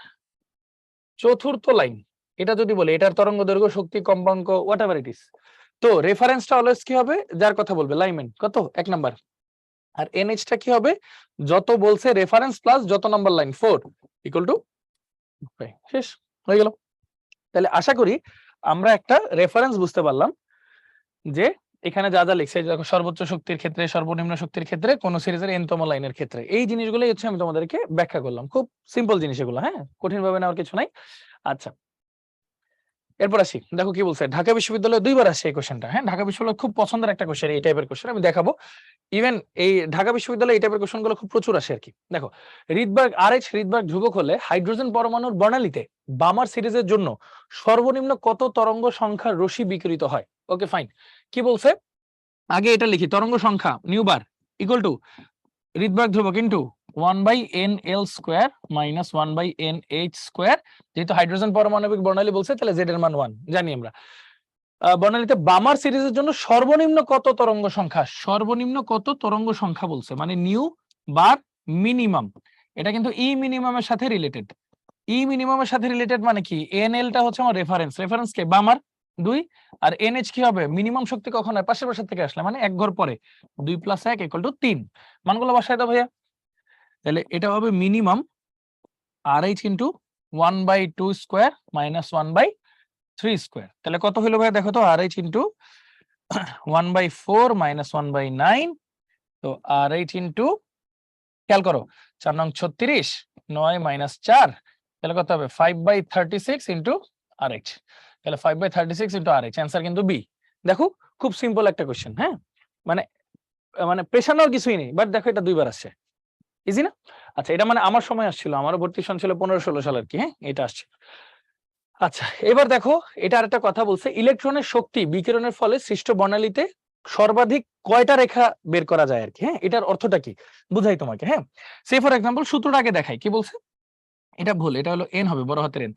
চতুর্থ লাইন, এটা যদি বলি এটার তরঙ্গ দৈর্ঘ্য শক্তি কম্পাঙ্ক হোয়াট এভার ইট ইজ, তো রেফারেন্সটা অলওয়েজ কি হবে, যার কথা বলবে লাইমেন কত 1 নাম্বার, আর এনএইচটা কি হবে যত বলছে রেফারেন্স প্লাস যত নাম্বার লাইন 4 ইকুয়াল টু 5। শেষ হয়ে গেল। তাহলে আশা করি আমরা একটা রেফারেন্স বুঝতে পারলাম যে এখানে যা যা লিখছে, দেখো সর্বোচ্চ শক্তির ক্ষেত্রে, সর্বনিম্ন শক্তির ক্ষেত্রে, কোন সিরিজের এনতম লাইনের ক্ষেত্রে, এই জিনিসগুলোই হচ্ছে আমি তোমাদেরকে ব্যাখ্যা করলাম। খুব সিম্পল জিনিস এগুলো, হ্যাঁ, কঠিন ভাবে নেওয়ার কিছু নাই। আচ্ছা, এরপর আসি, দেখো কি বলছে, ঢাকা বিশ্ববিদ্যালয়ে 2বার আসছে এই কোশ্চেনটা। হ্যাঁ, ঢাকা বিশ্ববিদ্যালয় খুব পছন্দের একটা কোশ্চেন, এই টাইপের কোশ্চেন আমি দেখাবো। ইভেন এই ঢাকা বিশ্ববিদ্যালয়ে এই টাইপের কোশ্চেন গুলো খুব প্রচুর আসে আর কি। দেখো, রিডবার্গ ধ্রুবক হলে হাইড্রোজেন পরমাণুর বর্ণালীতে বামার সিরিজের জন্য সর্বনিম্ন কত তরঙ্গ সংখ্যার রশ্মি বিকিরিত হয়। ওকে ফাইন, কি বলছে আগে এটা লিখি, তরঙ্গ সংখ্যা নিউবার ইকুয়াল টু রিডবার্গ ধ্রুবক ইনটু 1/nl² মাইনাস 1/nh², যেহেতু হাইড্রোজেন পারমাণবিক বর্ণালী বলছে তাহলে জেড এর মান 1 জানি আমরা। বর্ণালীতে বামার সিরিজের জন্য সর্বনিম্ন কত তরঙ্গ সংখ্যা বলছে, মানে নিউ বার মিনিমাম, এটা কিন্তু ই মিনিমামের সাথে রিলেটেড, মানে কি এনএলটা হচ্ছে আমার রেফারেন্স কে বামার 2, আর এনএইচ কি হবে মিনিমাম শক্তি কখন হয় পাশের থেকে আসলে, মানে এক ঘর পরে 2 + 1 = 3, মানগুলো বসায় দাও ভাইয়া। তাহলে এটা হবে মিনিমাম RH ইন্টু 1/2² মাইনাস 1/3², তাহলে কত হলো ভাই দেখো তো, RH ইন্টু 1/4 মাইনাস 1/9, তো RH ইন্টু খেয়াল করো 4 নং 36, 9 মাইনাস 4, তাহলে কত হবে 5/36 ইন্টু RH, তাহলে 5/36 ইন্টু RH, অ্যান্সার কিন্তু বি। দেখো খুব সিম্পল একটা কোশ্চেন, হ্যাঁ, মানে মানে পেশানোর কিছুই নেই, বাট দেখো এটা 2বার আসছে, ইজি না? আচ্ছা, এটা মানে আমার সময় আসছিল, আমারও ভর্তি সন ছিল 15-16 সাল আর কি, হ্যাঁ, এটা আসছে। আচ্ছা, এবার দেখো এটা আরেকটা কথা বলছে, ইলেকট্রনের শক্তি বিকিরণের ফলে সৃষ্ট বর্ণালীতে সর্বাধিক কয়টা রেখা বের করা যায় আর কি। হ্যাঁ, এটার অর্থটা কি বুঝাই তোমাকে। হ্যাঁ, সে ফর এক্সাম্পল সূত্রটা আগে দেখাই, কি বলছে, এটা ভুল, এটা হলো এন হবে বড় হাতের এন।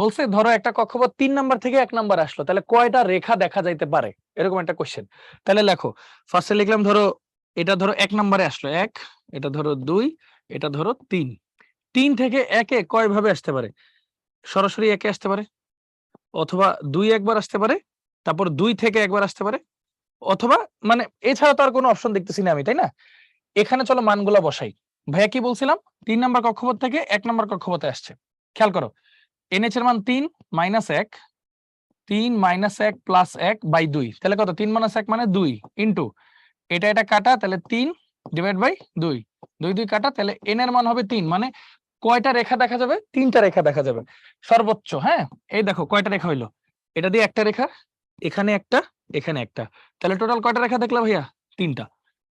বলছে ধরো একটা কক্ষপথ 3 নাম্বার থেকে 1 নাম্বার আসলো, তাহলে কয়টা রেখা দেখা যাইতে পারে, এরকম একটা কোশ্চেন। তাহলে লেখো, ফার্স্টে লিখলাম ধরো এটা ধরো 1 নাম্বারে আসলো 1, এটা ধরো 2, এটা ধরো 3, 3 থেকে 1-এ কয় ভাবে আসতে পারে, সরাসরি 1-এ আসতে পারে, অথবা 2 একবার আসতে পারে, তারপর 2 থেকে একবার আসতে পারে, অথবা মানে এছাড়া তো আর কোনো অপশন দেখতেছি না আমি, তাই না? এখানে চলো মানগুলা বসাই। ভাইয়া কি বলছিলাম, 3 নাম্বার কক্ষপথ থেকে 1 নাম্বার কক্ষপথে আসছে। খেয়াল করো, NH এর মান 3 - 1, 3 মাইনাস 1 প্লাস 1 বাই 2, তাহলে কত? 3 মাইনাস 1 মানে 2 ইন্টু এটা কাটা, তাহলে 3 ডিভাইড বাই 2, 2 কাটা, তাহলে n এর মান হবে 3। মানে কয়টা রেখা দেখা যাবে? 3টা রেখা দেখা যাবে সর্বোচ্চ। হ্যাঁ, এই দেখো কয়টা রেখা হইলো, এটা দিয়ে একটা রেখা, এখানে একটা, এখানে একটা, তাহলে টোটাল কয়টা রেখা দেখলা ভাইয়া? 3টা।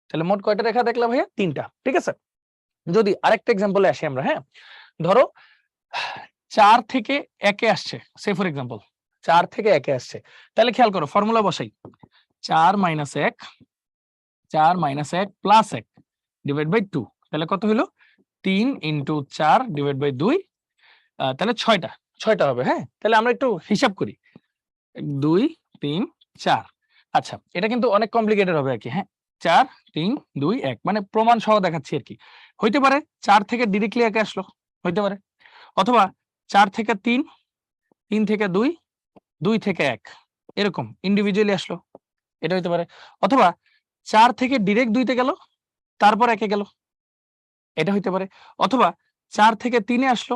তাহলে মোট কয়টা রেখা দেখলা ভাইয়া? 3টা। ঠিক আছে, যদি আরেকটা এক্সাম্পলে আসি আমরা। হ্যাঁ, ধরো 4 থেকে 1-এ আসছে, সে ফর এক্সাম্পল 4 থেকে 1-এ আসছে, তাহলে খেয়াল করো ফর্মুলা বসাই। 4 মাইনাস 1 প্লাস 1 ডিভাইড বাই 2, তাহলে কত হলো? 3 ইন্টু 4 ডিভাইড বাই 2, তাহলে 6টা হবে। হ্যাঁ, তাহলে আমরা একটু হিসাব করি। 2 3 4। আচ্ছা, এটা কিন্তু অনেক কমপ্লিকেটেড হবে আর কি। হ্যাঁ, 4 3 2 1, মানে প্রমাণ সহ দেখাচ্ছি আর কি। হইতে পারে 4 থেকে ডিরেক্টলি 1-এ আসলো, হইতে পারে, অথবা 4 থেকে 3, 3 থেকে 2, 2 থেকে 1, এরকম ইন্ডিভিজুয়ালি আসলো, এটা হইতে পারে, অথবা 4 থেকে ডিরেক্ট 2-তে গেল, তারপর 1-এ গেল, এটা হইতে পারে, অথবা 4 থেকে 3-এ আসলো,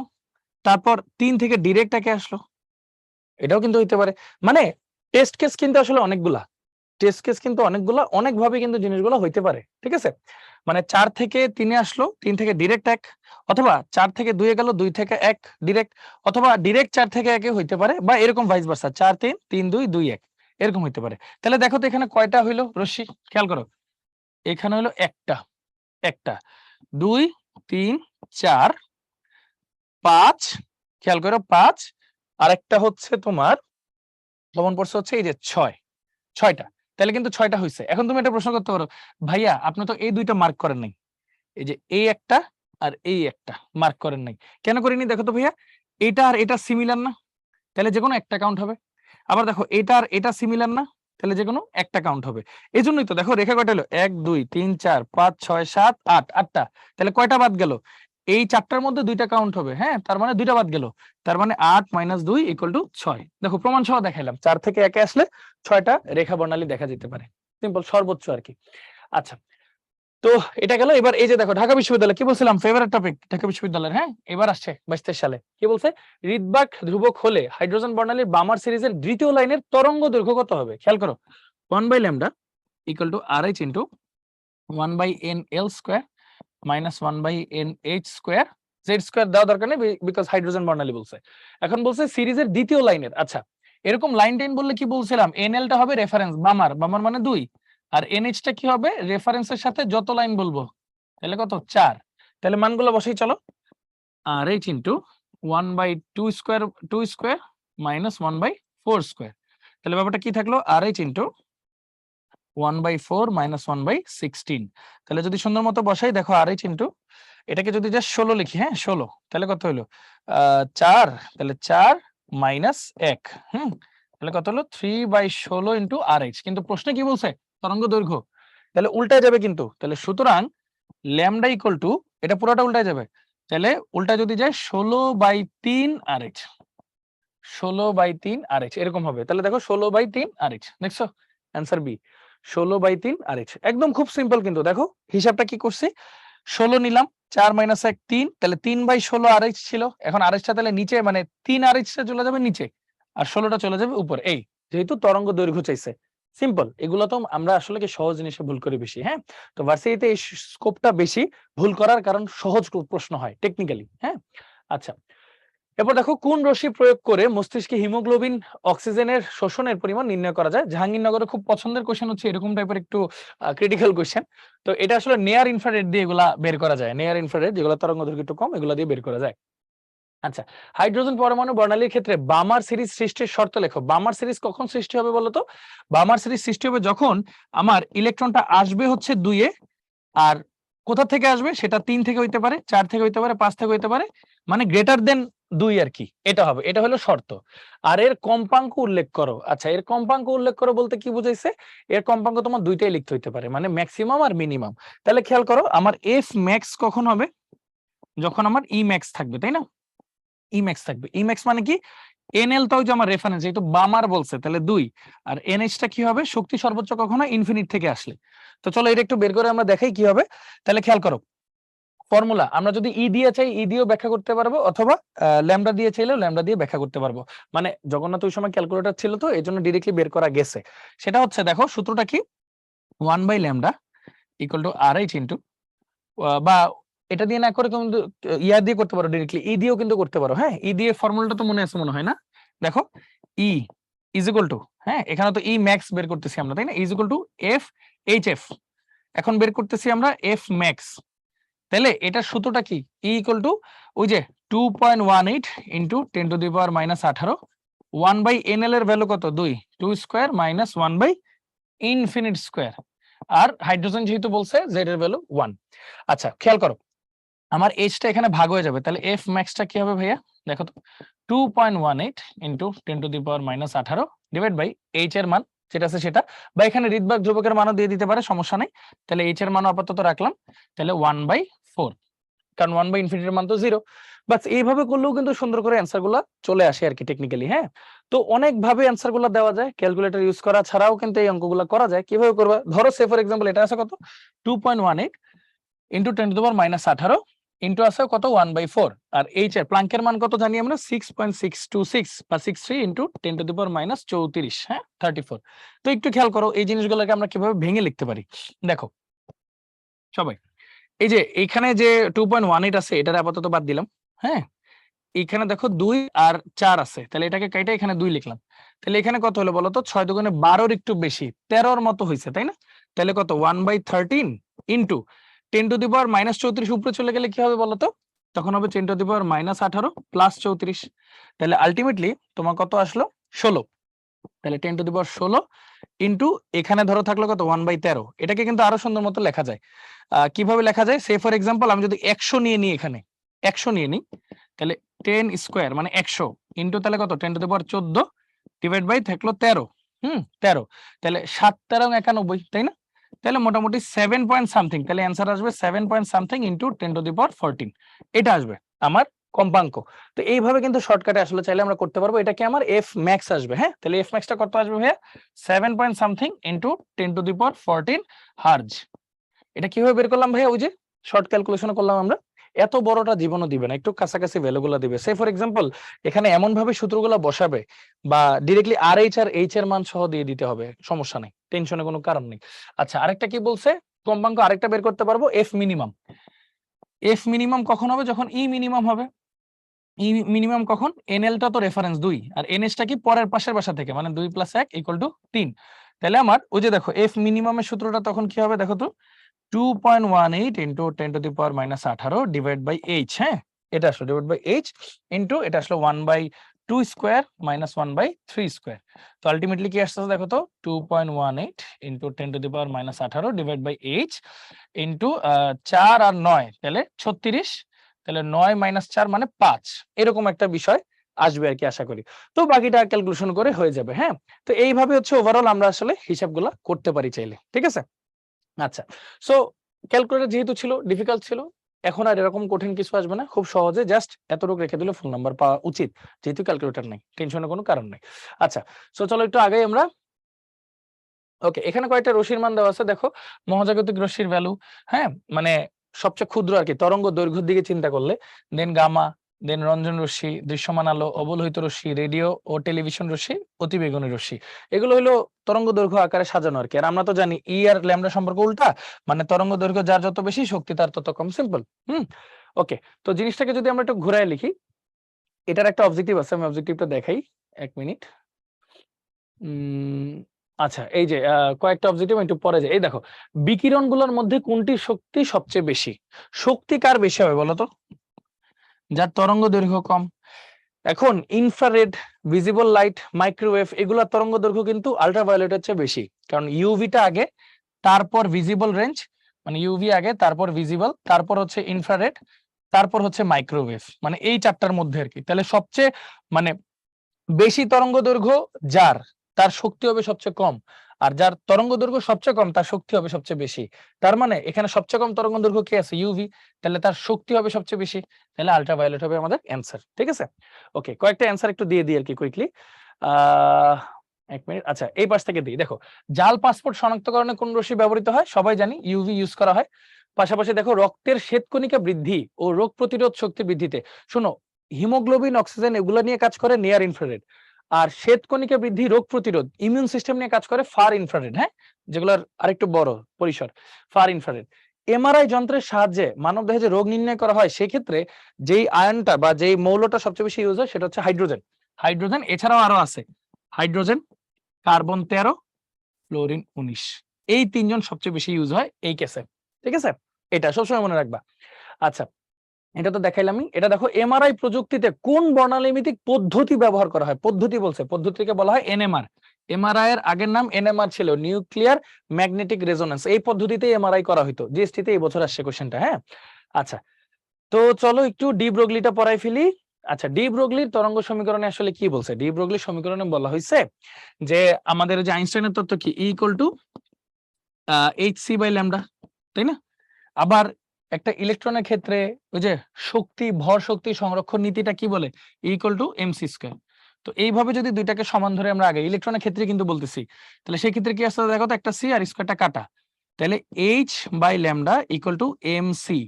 তারপর 3 থেকে ডিরেক্ট 1-এ আসলো, এটাও কিন্তু হইতে পারে। মানে টেস্ট কেস কিন্তু আসলে অনেকগুলা, অনেকভাবে কিন্তু জিনিসগুলো হইতে পারে। ঠিক আছে, মানে 4 থেকে 3-এ আসলো, 3 থেকে ডিরেক্ট 1, অথবা 4 থেকে 2-এ গেল, 2 থেকে 1 ডিরেক্ট, অথবা ডিরেক্ট 4 থেকে 1-এ হইতে পারে, বা এরকম ভাইস ভার্সা 4 3 3 2 2 1, এরকম হইতে পারে। তাহলে দেখো তো এখানে কয়টা হইলো রশ্মি, খেয়াল করো। এখানে হলো একটা, 2 3 4 5, খেয়াল করো 5, আরেকটা হচ্ছে তোমার কমন পড়ছে হচ্ছে এই যে 6টা। তাহলে কিন্তু 6টা হইছে। এখন তুমি একটা প্রশ্ন করতে পারো, ভাইয়া আপনি তো এই দুইটা মার্ক করেন নাই, এই যে এই একটা আর এই একটা মার্ক করেন নাই, কেন করিনি? দেখো তো ভাইয়া, এটা আর এটা সিমিলার না, তাহলে যে কোনো একটা কাউন্ট হবে। আবার দেখো এটা আর এটা সিমিলার না, তাহলে যে কোনো একটা কাউন্ট হবে। এই জন্যই তো দেখো রেখা কয়টা হলো, 1 2 3 4 5 6 7 8, 8টা। তাহলে কয়টা বাদ গেল? এই 4টার মধ্যে 2টা কাউন্ট হবে। হ্যাঁ, তার মানে 2টা বাদ গেল, তার মানে 8 - 2 = 6। দেখো প্রমাণ সহ দেখাইলাম, 4 থেকে 1-এ আসলে 6টা রেখা বর্ণালী দেখা যেতে পারে, সিম্পল, সর্বোচ্চ আর কি। আচ্ছা, তো এটা গেল। এবার এই যে দেখো ঢাকা বিশ্ববিদ্যালয়, কি বলছিলাম ফেভারিট টপিক ঢাকা বিশ্ববিদ্যালয়ের। হ্যাঁ, এবার আসছে 22-23 সালে, কি বলছে? রিডবার্গ ধ্রুবক হলে হাইড্রোজেন বর্ণালীর বামার সিরিজের দ্বিতীয় লাইনের তরঙ্গ দৈর্ঘ্য কত হবে? খেয়াল করো, 1/λ = RH * 1/NL² - 1/NH², Z² দেওয়া দরকার নেই, বিকজ হাইড্রোজেন বর্ণালী বলছে। এখন বলছে সিরিজের দ্বিতীয় লাইনের। আচ্ছা, এরকম লাইন টেন বললে কি বলছিলাম? NL-টা হবে রেফারেন্স, বামার মানে 2, আর NH-টা কি হবে? রেফারেন্সের সাথে যত লাইন বলবো, তাহলে কত? 4। তাহলে মানগুলো বসাই চলো। RH * 1/2² - 1/4², তাহলে ব্যাপারটা কি থাকলো? RH * 1/4 - 1/16। তাহলে যদি সুন্দর মতো বসাই, দেখো RH এটাকে যদি জাস্ট 16 লিখি, হ্যাঁ 16, তাহলে কত হলো? 4, তাহলে 4 - 1, তাহলে কত হলো? 3/16 * RH। কিন্তু প্রশ্নে কি বলছে? তরঙ্গ দৈর্ঘ্য, তাহলে উল্টায় যাবে কিন্তু। তাহলে সুতরাং ল্যামডা = এটা পুরোটা উল্টায় যাবে, তাহলে উল্টা যদি যায় 16/3 RH, 16/3 RH এরকম হবে। তাহলে দেখো 16/3 RH, দেখছো অ্যান্সার বি, 16/3 RH। একদম খুব সিম্পল কিন্তু। দেখো হিসাবটা কি করছি, 16 নিলাম, 4 - 1 3, তাহলে 3/16 RH ছিল। এখন RH-টা তাহলে নিচে, মানে 3 RH-টা চলে যাবে নিচে, আর 16টা চলে যাবে উপরে। এই যেহেতু তরঙ্গ দৈর্ঘ্য চাইছে, সিম্পল। এগুলো তো আমরা আসলে কি সহজ জিনিসে ভুল করি বেশি। হ্যাঁ, তো ভার্সিটিতে এই স্কোপটা বেশি ভুল করার কারণ সহজ প্রশ্ন হয় টেকনিক্যালি। হ্যাঁ, আচ্ছা, এরপর দেখো কোন রশ্মি প্রয়োগ করে মস্তিষ্কে হিমোগ্লোবিন অক্সিজেনের শোষণের পরিমাণ নির্ণয় করা যায়? জাহাঙ্গীরনগরের খুব পছন্দের কোশ্চেন হচ্ছে এরকম টাইপের একটু ক্রিটিক্যাল কোশ্চেন। তো এটা আসলে নেয়ার ইনফ্রারেড দিয়ে এগুলা বের করা যায়, নেয়ার ইনফ্রারেড যেগুলো তরঙ্গ দৈর্ঘ্য একটু কম, এগুলো দিয়ে বের করা যায়। আচ্ছা, হাইড্রোজেন পরমাণু বর্ণালীর ক্ষেত্রে বামার সিরিজ সৃষ্টির শর্ত লেখো। বামার সিরিজ কখন সৃষ্টি হবে বলো তো? বামার সিরিজ সৃষ্টি হবে যখন আমার ইলেকট্রনটা আসবে হচ্ছে 2-এ, আর কোথা থেকে আসবে সেটা 3 থেকে হইতে পারে, 4 থেকে হইতে পারে, 5 থেকে হইতে পারে, মানে গ্রেটার দেন 2 আর কি, এটা হবে, এটা হলো শর্ত। আর এর কম্পাঙ্ক উল্লেখ করো। আচ্ছা, এর কম্পাঙ্ক উল্লেখ করো বলতে কি বুঝাইছে? এর কম্পাঙ্ক তোমার দুইটাই লিখতে হইতে পারে, মানে ম্যাক্সিমাম আর মিনিমাম। তাহলে খেয়াল করো, আমার এফ ম্যাক্স কখন হবে? যখন আমার ই ম্যাক্স থাকবে, তাই না? ই ম্যাক্স থাকবে। ই ম্যাক্স মানে কি? NL টাও যে আমার রেফারেন্স, যেহেতু বামার বলছে, তাহলে 2, আর NH-টা কি হবে? শক্তি সর্বোচ্চ কখন হয়? ইনফিনিট থেকে আসলে। তো চলো এটা একটু বের করে আমরা দেখাই কি হবে। তাহলে খেয়াল করো, ফর্মুলা আমরা যদি ই দিয়ে চাই ই দিয়েও ব্যাখ্যা করতে পারবো, অথবা ল্যামডা দিয়ে চাইলেও ল্যামডা দিয়ে ব্যাখ্যা করতে পারবো। মানে জগন্নাথ ওই সময় ক্যালকুলেটর ছিল তো এই জন্য ডিরেক্টলি বের করা গেছে। সেটা হচ্ছে দেখো সূত্রটা কি, 1/λ ইকুয়াল টু RH ইন্টু, বা এটা দিয়ে না করে কিন্তু ইয়া দিয়ে করতে পারো, ডিরেক্টলি ই দিয়েও কিন্তু করতে পারো। হ্যাঁ, ই দিয়ে ফর্মুলাটা তো মনে আছে মনে হয় না? দেখো ই ইজ ইকুয়াল টু, হ্যাঁ এখানে তো ই ম্যাক্স বের করতেছি আমরা, তাই না? Is equal two F H F, এখন বের করতেছি আমরা এফ ম্যাক্স। তাহলে এটার সূত্রটা কি, ই ইকুয়াল টু ওই যে 2.18 ইন্টু 10⁻−18, 1/nl এর ভ্যালু কত 2, 2 স্কোয়ার মাইনাস 1/ইনফিনিট স্কোয়ার, আর হাইড্রোজেন যেহেতু বলছে জেড এর ভ্যালু 1। আচ্ছা খেয়াল করো, আমার এইচটা এখানে ভাগ হয়ে যাবে, তাহলে এফ ম্যাক্সটা কি হবে ভাইয়া দেখো তো, 2.18 ইন্টু 10⁻−18 ডিভাইড বাই এইচ এর মান যেটা আছে সেটা, বা এখানে ঋৎবাক ধ্রুবকের মানও দিয়ে দিতে পারে, সমস্যা নাই। তাহলে এইচ এর মানও আপাতত রাখলাম, তাহলে 1/4, কারণ 1/ইনফিনিটির মান তো 0। বাস এইভাবে করলেও কিন্তু সুন্দর করে অ্যান্সার গুলা চলে আসে আর কি টেকনিক্যালি। হ্যাঁ, তো অনেক ভাবে অ্যান্সার গুলা দেওয়া যায়, ক্যালকুলেটর ইউজ করা ছাড়াও কিন্তু এই অঙ্কগুলো করা যায়। কিভাবে করবা, ধরো সে ফর এক্সাম্পল এটা আছে কত 2.18 ইন্টু 10⁻18 ইন্টু আছে কত 1/4, আর এইচ এর প্লাঙ্কের মান কত জানি আমরা 6.626 বা 63 ইন্টু 10⁻34, হ্যাঁ 34। তো একটু খেয়াল করো এই জিনিসগুলোকে আমরা কিভাবে ভেঙে লিখতে পারি। দেখো সবাই, এই যে এইখানে যে 2.18 আছে এটার আপাতত বাদ দিলাম। হ্যাঁ, এইখানে দেখো 2 আর 4 আছে, তাহলে এটাকে কাইটা এখানে 2 লিখলাম। তাহলে এখানে কত হলো বলতো, 6 দুগুণে 12 একটু বেশি, 13 মতো হয়েছে, তাই না? তাহলে কত 1/13 ইন্টু 10⁻−34 উপরে চলে গেলে কি হবে বলতো, তখন হবে 10⁻−18 প্লাস 34। তাহলে আলটিমেটলি তোমার কত আসলো 16। তাহলে 10⁻16 ইন্টু এখানে ধরো থাকলো কত 1/13। এটাকে কিন্তু আরো সুন্দর মতো লেখা যায়। কিভাবে লেখা যায়, সে ফর এক্সাম্পল আমি যদি 100 নিয়ে নিই, এখানে 100 নিয়ে নিই, তাহলে 10 স্কোয়ার মানে 100 ইন্টু তাহলে কত 10⁻14 ডিভাইড বাই থাকলো 13। 13, তাহলে 7 13 91, তাই না? তাহলে মোটামুটি 7 পয়েন্ট সামথিং, তাহলে অ্যান্সার আসবে 7 পয়েন্ট সামথিং ইন্টু 10⁻14, এটা আসবে আমার কম্পাঙ্ক। তো এইভাবে কিন্তু শর্টকাটে আসলে চাইলে আমরা করতে পারবো। এটা কি আমার এফ ম্যাক্স আসবে। হ্যাঁ, তাহলে এফ ম্যাক্সটা কত আসবে ভাইয়া 7 পয়েন্ট সামথিং ইন্টু 10⁻14 হার্জ। এটা কিভাবে বের করলাম ভাইয়া, ওই যে শর্ট ক্যালকুলেশন করলাম আমরা। এত বড়টা জীবনও দিবে না, একটু কাছাকাছি ভ্যালুগুলো দিবে। সে ফর এক্সাম্পল এখানে এমন ভাবে সূত্রগুলো বসাবে, বা ডিরেক্টলি আর এইচ এর মান সহ দিয়ে দিতে হবে, সমস্যা নেই, টেনশনের কোনো কারণ নেই। আচ্ছা আরেকটা কি বলছে, কম্পাঙ্ক আরেকটা বের করতে পারবো, এফ মিনিমাম। এফ মিনিমাম কখন হবে, যখন ই মিনিমাম হবে। ই মিনিমাম কখন, এনএলটা তো রেফারেন্স 2 আর এনএসটা কি পরের পাশের বাসা থেকে, মানে 2 + 1 = 3। তাহলে আমার ওই যে দেখো এফ মিনিমামের সূত্রটা তখন কি হবে দেখো তো, 2.18 ইন্টু 10⁻−18 ডিভাইড বাই এইচ। হ্যাঁ, এটা আসলে ডিভাইড বাই এইচ ইন্টু এটা আসলে 1/2 স্কোয়ার মাইনাস 1/3 স্কোয়ার। তো আলটিমেটলি কি আসছে দেখো তো, 2.18 into 10⁻−18 divide by H into 4 আর 9 তাহলে 36, তাহলে 9 - 4 মানে 5, এরকম একটা বিষয় আসবে আর কি আশা করি। তো বাকিটা ক্যালকুলেশন করে হয়ে যাবে। হ্যাঁ, তো এইভাবে হচ্ছে ওভারঅল আমরা আসলে হিসাবগুলা করতে পারি চাইলে, ঠিক আছে? আচ্ছা, সো ক্যালকুলেটর যেহেতু ছিল ডিফিকাল্ট ছিল, এখন আর এরকম কঠিন কিছু আসবে না, খুব সহজে জাস্ট এতটুকু রেখে দিলে ফুল নাম্বার পাওয়া উচিত, যেহেতু ক্যালকুলেটর নাই, টেনশনের কোনো কারণ নাই। আচ্ছা, সো চলো একটু আগে আমরা, ওকে এখানে কয়েকটা রশ্মির মান দেওয়া আছে দেখো, মহাজাগতিক রশ্মির ভ্যালু। হ্যাঁ, মানে সবচেয়ে ক্ষুদ্র আর কি, তরঙ্গ দৈর্ঘ্যের দিকে চিন্তা করলে, দেন গামা, দেন রঞ্জন রশ্মি, দৃশ্যমান আলো, অবলোহিত রশ্মি, রেডিও ও টেলিভিশন রশ্মি, অতিবেগুনি রশ্মি। এগুলো হলো তরঙ্গ দৈর্ঘ্য আকারে সাজানো আর কি। আর আমরা তো জানি ই আর ল্যামডা সম্পর্ক উল্টা, মানে তরঙ্গ দৈর্ঘ্য যার যত বেশি শক্তি তার তত কম, সিম্পল। ওকে, তো জিনিসটাকে যদি আমরা একটু ঘুরায় লিখি, এটার একটা অবজেক্টিভ আছে, আমি অবজেক্টিভটা দেখাই, 1 মিনিট। আচ্ছা, এই যে কয়েকটা অবজেক্টিভ একটু পরে যায়। এই দেখো, বিকিরণগুলোর মধ্যে কোনটি শক্তি সবচেয়ে বেশি? শক্তি কার বেশি হবে বলতো, যার তরঙ্গ দৈর্ঘ্য কম। এখন ইনফ্রারেড, ভিজিবল লাইট, মাইক্রোওয়েভ এগুলোর তরঙ্গ দৈর্ঘ্য কিন্তু আল্ট্রাভায়োলেটের চেয়ে বেশি, কারণ ইউভিটা আগে, তারপর ভিজিবল রেঞ্জ, মানে ইউভি আগে, তারপর ভিজিবল, তারপর হচ্ছে ইনফ্রারেড, তারপর হচ্ছে মাইক্রোওয়েভ, মানে এই চারটার মধ্যে আর কি। তাহলে সবচেয়ে মানে বেশি তরঙ্গ দৈর্ঘ্য যার, তার শক্তি হবে সবচেয়ে কম, আর যার তরঙ্গ দৈর্ঘ্য সবচেয়ে কম তার শক্তি হবে সবচেয়ে বেশি। তার মানে এখানে সবচেয়ে কম তরঙ্গ দৈর্ঘ্য কি আছে, ইউভি, তাহলে তার শক্তি হবে সবচেয়ে বেশি, তাহলে আল্ট্রাভায়োলেট হবে আমাদের অ্যান্সার, ঠিক আছে? ওকে, কয়েকটা অ্যান্সার একটু দিয়ে দিই আর কি কুইকলি। আহ এক মিনিট, আচ্ছা এই পাশ থেকে দিই। দেখো জাল পাসপোর্ট শনাক্তকরণে কোন রশ্মি ব্যবহৃত হয়? সবাই জানি ইউভি ইউজ করা হয়। পাশাপাশি দেখো রক্তের শ্বেতকণিকা বৃদ্ধি ও রোগ প্রতিরোধ শক্তি বৃদ্ধিতে, শোনো হিমোগ্লোবিন, অক্সিজেন এগুলো নিয়ে কাজ করে নিয়ার ইনফ্রারেড, আর শ্বেতকণিকা বৃদ্ধি রোগ প্রতিরোধ ইমিউন সিস্টেম নিয়ে কাজ করে ফার ইনফ্রারেড, হ্যাঁ যেগুলোর আরেকটু বড় পরিসর, ফার ইনফ্রারেড। এমআরআই যন্ত্রের সাহায্যে মানবদেহে যে রোগ নির্ণয় করা হয় সেক্ষেত্রে যেই আয়নটা বা যেই মৌলটা সবচেয়ে বেশি ইউজ হয় সেটা হচ্ছে হাইড্রোজেন। হাইড্রোজেন এছাড়াও আরো আছে, হাইড্রোজেন, কার্বন 13, ফ্লোরিন 19, এই তিনজন সবচেয়ে বেশি ইউজ হয় এই কেসে। ঠিক আছে, এটা সবসময় মনে রাখবা। আচ্ছা এটা তো দেখাইলামই। এটা দেখো এমআরআই প্রযুক্তিতে কোন বর্ণালীমিতিক পদ্ধতি ব্যবহার করা হয়? পদ্ধতি বলছে, পদ্ধতিকে বলা হয় এনএমআর। এমআরআই এর আগের নাম এনএমআর ছিল, নিউক্লিয়ার ম্যাগনেটিক রেজোন্যান্স। এই পদ্ধতিতে এমআরআই করা হতো, জিএসটি তে এই বছর আসছে কোশ্চেনটা। হ্যাঁ আচ্ছা, তো চলো একটু ডি ব্রগলিটা পড়াই ফেলি। আচ্ছা ডি ব্রগলির তরঙ্গ সমীকরণে আসলে কি বলছে? ডি ব্রগলির সমীকরণে বলা হয়েছে যে আমাদের যে আইনস্টাইনের তত্ত্ব কি E equal to HC by lambda, তাই না? আবার একটা ইলেকট্রনের ক্ষেত্রে ওই যে শক্তি, ভর শক্তি সংরক্ষণ নীতিটা কি বলে? Equal to MC square. তো এইভাবে যদি দুইটাকে সমান ধরে আমরা আগে ইলেকট্রনের ক্ষেত্রে কিন্তু বলতেছি, তাহলে সেই ক্ষেত্রে কি আসছে দেখো তো, একটা সি আর স্কয়ারটা কাটা, তাহলে H by lambda equal to MC.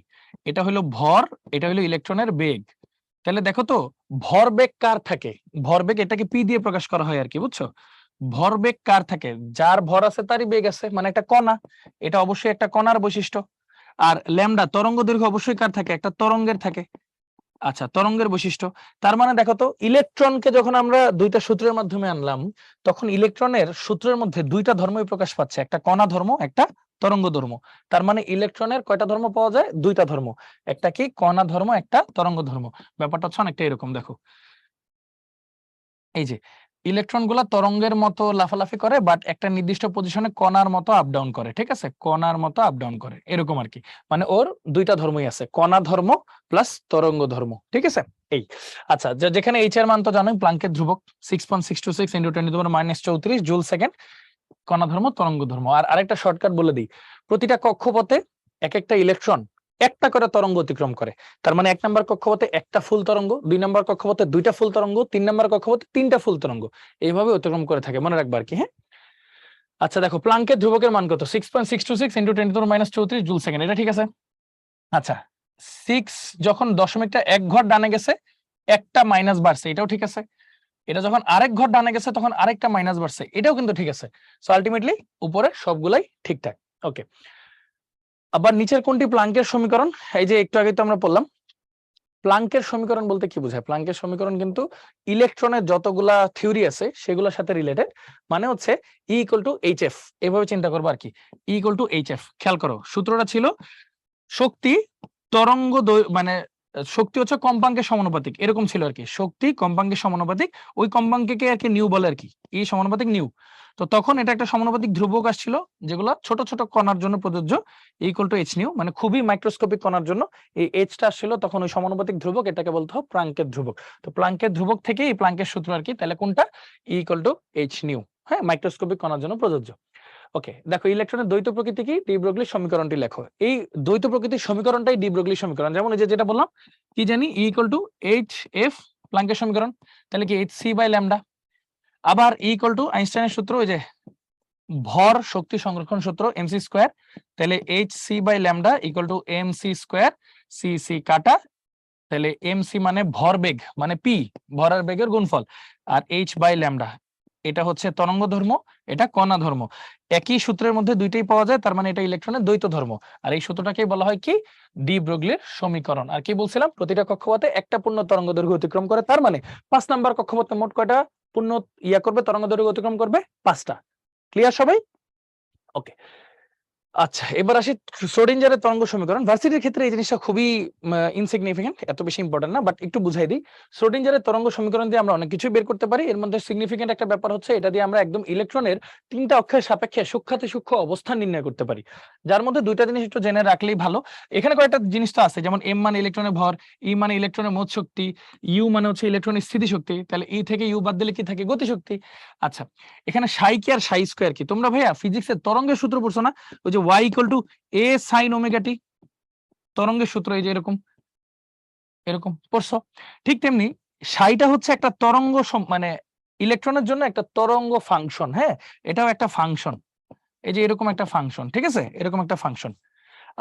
এটা হলো ভর, এটা হলো ইলেকট্রনের বেগ। তাহলে দেখো তো ভরবেগ কার থাকে? ভরবেগ এটাকে পি দিয়ে প্রকাশ করা হয় আর কি, বুঝছো? ভরবেগ কার থাকে? যার ভর আছে তারই বেগ আছে, মানে একটা কণা, এটা অবশ্যই একটা কণার বৈশিষ্ট্য। আর ল্যামডা তরঙ্গ দৈর্ঘ্য অবশ্যই কার থাকে? একটা তরঙ্গের থাকে। আচ্ছা তরঙ্গের বৈশিষ্ট্য, তার মানে দেখো তো ইলেকট্রনকে যখন আমরা দুইটা সূত্রের মাধ্যমে আনলাম তখন ইলেকট্রনের সূত্রের মধ্যে দুইটা ধর্মই প্রকাশ পাচ্ছে, একটা কণা ধর্ম, একটা তরঙ্গ ধর্ম। তার মানে ইলেকট্রনের কয়টা ধর্ম পাওয়া যায়? দুইটা ধর্ম, একটা কি কণা ধর্ম, একটা তরঙ্গ ধর্ম। ব্যাপারটা হচ্ছে অনেকটা এরকম, দেখো এই যে ইলেকট্রন গুলা তরঙ্গের মতো লাফালাফি করে, বাট একটা নির্দিষ্ট পজিশনে কণার মতো আপ ডাউন করে। ঠিক আছে, কণার মতো আপ ডাউন করে এরকম আর কি। মানে ওর দুইটা ধর্মই আছে, কণা ধর্ম প্লাস তরঙ্গ ধর্ম। ঠিক আছে এই আচ্ছা, যেখানে এইচ এর মান তো জানোই, প্লাঙ্কের ধ্রুবক 6.626 ইনটু 10⁻⁻³ জুল সেকেন্ড, কণা ধর্ম, তরঙ্গ ধর্ম। আর আরেকটা শর্টকাট বলে দিই, প্রতিটা কক্ষপথে এক একটা ইলেকট্রন একটা করে তরঙ্গ অতিক্রম করে। তার মানে 1 নম্বর কক্ষপথে একটা ফুল তরঙ্গ, 2 নম্বর কক্ষপথে দুইটা ফুল তরঙ্গ, 3 নম্বর কক্ষপথে তিনটা ফুল তরঙ্গ, এইভাবে অতিক্রম করে থাকে, মনে রাখবা আর কি। হ্যাঁ আচ্ছা দেখো প্লাঙ্কের ধ্রুবকের মান কত? 6.626 ইনটু 10⁻⁻³ জুল সেকেন্ড, এটা ঠিক আছে। আচ্ছা 6 যখন দশমিকটা 1 ঘর ডানে গেছে একটা মাইনাস বাড়ছে, এটাও ঠিক আছে। এটা যখন আরেক ঘর ডানে গেছে তখন আরেকটা মাইনাস বাড়ছে, এটাও কিন্তু ঠিক আছে। সো আলটিমেটলি উপরে সবগুলাই ঠিকঠাক। ওকে, আবার নিচের কোনটি প্লাঙ্কের সমীকরণ? এই যে একটু আগে তো আমরা পড়লাম। প্লাঙ্কের সমীকরণ বলতে কি বোঝায়? প্লাঙ্কের সমীকরণ কিন্তু ইলেকট্রনের যতগুলা থিওরি আছে সেগুলোর সাথে রিলেটেড। মানে হচ্ছে ই ইকুয়াল টু এইচ এফ, এভাবে চিন্তা করবো আর কি। E equal to H F, খেয়াল করো সূত্রটা ছিল শক্তি তরঙ্গ মানে শক্তি হচ্ছে কম্পাঙ্কের সমানুপাতিক, এরকম ছিল আর কি। শক্তি কম্পাঙ্কের সমানুপাতিক, ওই কম্পাঙ্ককে আর কি নিউ বলে আর কি, এই সমানুপাতিক নিউ। তো তখন এটা একটা সমানুপাতিক ধ্রুবক আসছিল যেগুলো ছোট ছোট কণার জন্য প্রযোজ্য, ইকুয়াল টু এইচ নিউ, মানে খুবই মাইক্রোস্কোপিক কণার জন্য এই এইচটা আসছিল তখন ওই সমানুপাতিক ধ্রুবক, এটাকে বলতে হয় প্লাঙ্কের ধ্রুবক। তো প্লাঙ্কের ধ্রুবক থেকে এই প্লাঙ্কের সূত্র আর কি, তাহলে কোনটা? ইকুয়াল টু এইচ নিউ, হ্যাঁ মাইক্রোস্কোপিক কণার জন্য প্রযোজ্য। ওকে দেখো ইলেকট্রনের দ্বৈত প্রকৃতি কি? ডি ব্রগলির সমীকরণটি লেখো। এই দ্বৈত প্রকৃতির সমীকরণটাই ডি ব্রগলির সমীকরণ। যেমন এই যে যেটা বললাম কি জানি, E equal to H F, প্লাঙ্কের সমীকরণ, তাহলে কি এইচ সি বাই ল্যামডা। আবার ই ইকুয়াল টু আইনস্টাইনের সূত্র, ওই যে ভর শক্তি সংরক্ষণ সূত্র এমসি স্কয়ার, তাহলে H C by lambda equal to MC square, C C কাটা, তাহলে এমসি মানে ভরবেগ মানে পি, ভর আর বেগের গুণফল, আর এইচ বাই ল্যামডা এটা হচ্ছে তরঙ্গ ধর্ম, এটা কণা ধর্ম। একই সূত্রের মধ্যে দুইটাই পাওয়া যায়, তার মানে এটা ইলেকট্রনের দ্বৈত ধর্ম। আর এই সূত্রটাকেই বলা হয় কি? ডি ব্রগলির সমীকরণ। আর কি বলছিলাম, প্রতিটা কক্ষপথে একটা পূর্ণ তরঙ্গ দৈর্ঘ্য অতিক্রম করে, তার মানে 5 নাম্বার কক্ষপথে মোট কয়টা পূর্ণ করবে, তরঙ্গ দৈর্ঘ্য অতিক্রম করবে? 5টা। ক্লিয়ার সবাই? ওকে আচ্ছা এবার আসি শ্রোডিঞ্জারের তরঙ্গ সমীকরণ। ভার্সিটির ক্ষেত্রে এই জিনিসটা খুবই ইনসিগনিফিকেন্ট, এত বেশি ইম্পর্টেন্ট না, বাট একটু বুঝাই দিই। শ্রোডিঞ্জারের তরঙ্গ সমীকরণ দিয়ে আমরা অনেক কিছুই বের করতে পারি। এর মধ্যে সিগনিফিকেন্ট একটা ব্যাপার হচ্ছে এটা দিয়ে আমরা একদম ইলেকট্রনের 3টা অক্ষের সাপেক্ষে সূক্ষ্মাতি সূক্ষ্ম অবস্থান নির্ণয় করতে পারি, যার মধ্যে দুইটা জিনিস একটু জেনে রাখলেই ভালো। এখানে কয়েকটা জিনিস তো আছে, যেমন এম মানে ইলেকট্রনের ভর, ই মানে ইলেকট্রনের মোট শক্তি, ইউ মানে হচ্ছে ইলেকট্রনের স্থিতিশক্তি, তাহলে ই থেকে ইউ বাদ দিলে কি থাকে? গতিশক্তি। আচ্ছা এখানে সাই কি আর সাই স্কয়ার কি? তোমরা ভাইয়া ফিজিক্সের তরঙ্গের সূত্র পড়ছো না? ওই যে y equal to A sine omega T, তরঙ্গের সূত্র এই যে এরকম এরকম পড়ছো। ঠিক তেমনি সাইটা হচ্ছে একটা তরঙ্গ মানে ইলেকট্রনের জন্য একটা তরঙ্গ ফাংশন, হ্যাঁ, এটাও একটা ফাংশন, এই যে এরকম একটা ফাংশন, ঠিক আছে, এরকম একটা ফাংশন।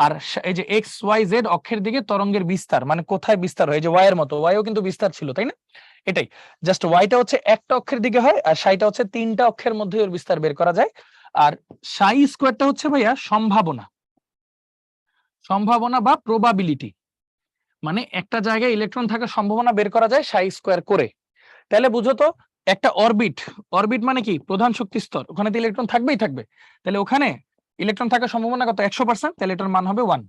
আর এই যে এক্স ওয়াই জেড অক্ষের দিকে তরঙ্গের বিস্তার, মানে কোথায় বিস্তার হয়, এই যে ওয়াই এর মতো, ওয়াইও কিন্তু বিস্তার ছিল, তাই না? এটাই, জাস্ট ওয়াইটা হচ্ছে একটা অক্ষের দিকে হয়, আর সাইটা হচ্ছে তিনটা অক্ষের মধ্যে ওর বিস্তার বের করা যায়। আর সাই স্কোয়ারটা হচ্ছে ভাইয়া সম্ভাবনা, সম্ভাবনা বা প্রবাবিলিটি, মানে একটা জায়গায় ইলেকট্রন থাকার সম্ভাবনা বের করা যায় সাই স্কোয়ার করে। তাহলে বুঝো তো, একটা অরবিট, অরবিট মানে কি, প্রধান শক্তি স্তর, ওখানে তো ইলেকট্রন থাকবেই থাকবে, তাহলে ওখানে ইলেকট্রন থাকার সম্ভাবনা কত, 100%, তাহলে এটার মান হবে 1,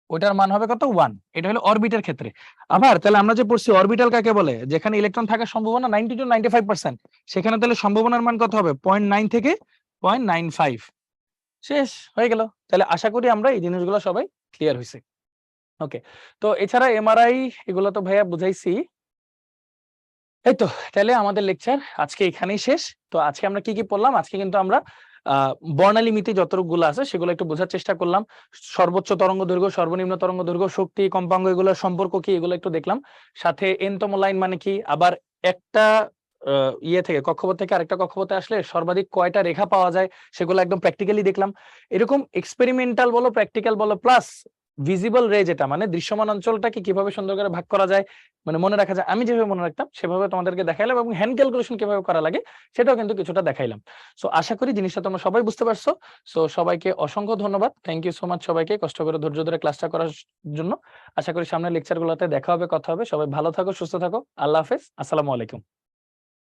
ওইটার মান হবে কত, 1। এটা হলো অরবিটের ক্ষেত্রে। আবার তাহলে আমরা যে পড়ছি অরবিটাল কাকে বলে, যেখানে ইলেকট্রন থাকার সম্ভাবনা 90 to 95%, সেখানে তাহলে সম্ভাবনার মান কত হবে, 0.9 থেকে 0.95। শেষ হয়ে গেল। তাহলে আশা করি আমরা এই জিনিসগুলো সবাই ক্লিয়ার হয়েছে। ওকে, তো এছাড়া এমআরআই এগুলো তো ভাইয়া বুঝাইছি। এই তো, তাহলে আমাদের লেকচার আজকে এখানেই শেষ। তো আজকে আমরা কি কি পড়লাম, আজকে কিন্তু আমরা বর্ণালীমিতি যতগুলো আছে সেগুলো একটু বোঝার চেষ্টা করলাম। সর্বোচ্চ তরঙ্গ দৈর্ঘ্য, সর্বনিম্ন তরঙ্গ দৈর্ঘ্য, শক্তি, কম্পাঙ্ক, এগুলোর সম্পর্ক কি, এগুলো একটু দেখলাম। সাথে এনতম লাইন মানে কি, আবার একটা ইয়ে থেকে, কক্ষপথ থেকে আরেকটা কক্ষপথে আসলে সর্বাধিক কয়টা রেখা পাওয়া যায়, সেগুলো একদম প্র্যাকটিক্যালি দেখলাম। এরকম এক্সপেরিমেন্টাল বলো, প্র্যাকটিক্যাল বলো, প্লাস ভিজিবল রে, যেটা মানে দৃশ্যমান অঞ্চলটাকে কিভাবে সুন্দর করে ভাগ করা যায়, মানে মনে রাখা যায়, আমি যেভাবে মনে রাখতাম সেভাবে তোমাদেরকে দেখাইলাম, এবং হ্যান্ড ক্যালকুলেশন কিভাবে করা লাগে সেটাও কিন্তু কিছুটা দেখাইলাম। সো আশা করি জিনিসটা তোমরা সবাই বুঝতে পারছো। সো সবাইকে অসংখ্য ধন্যবাদ, থ্যাংক ইউ সো মাচ সবাইকে কষ্ট করে ধৈর্য ধরে ক্লাসটা করার জন্য। আশা করি সামনের লেকচারগুলোতে দেখা হবে, কথা হবে। সবাই ভালো থাকো, সুস্থ থাকো, আল্লাহ হাফেজ, আসসালামু আলাইকুম।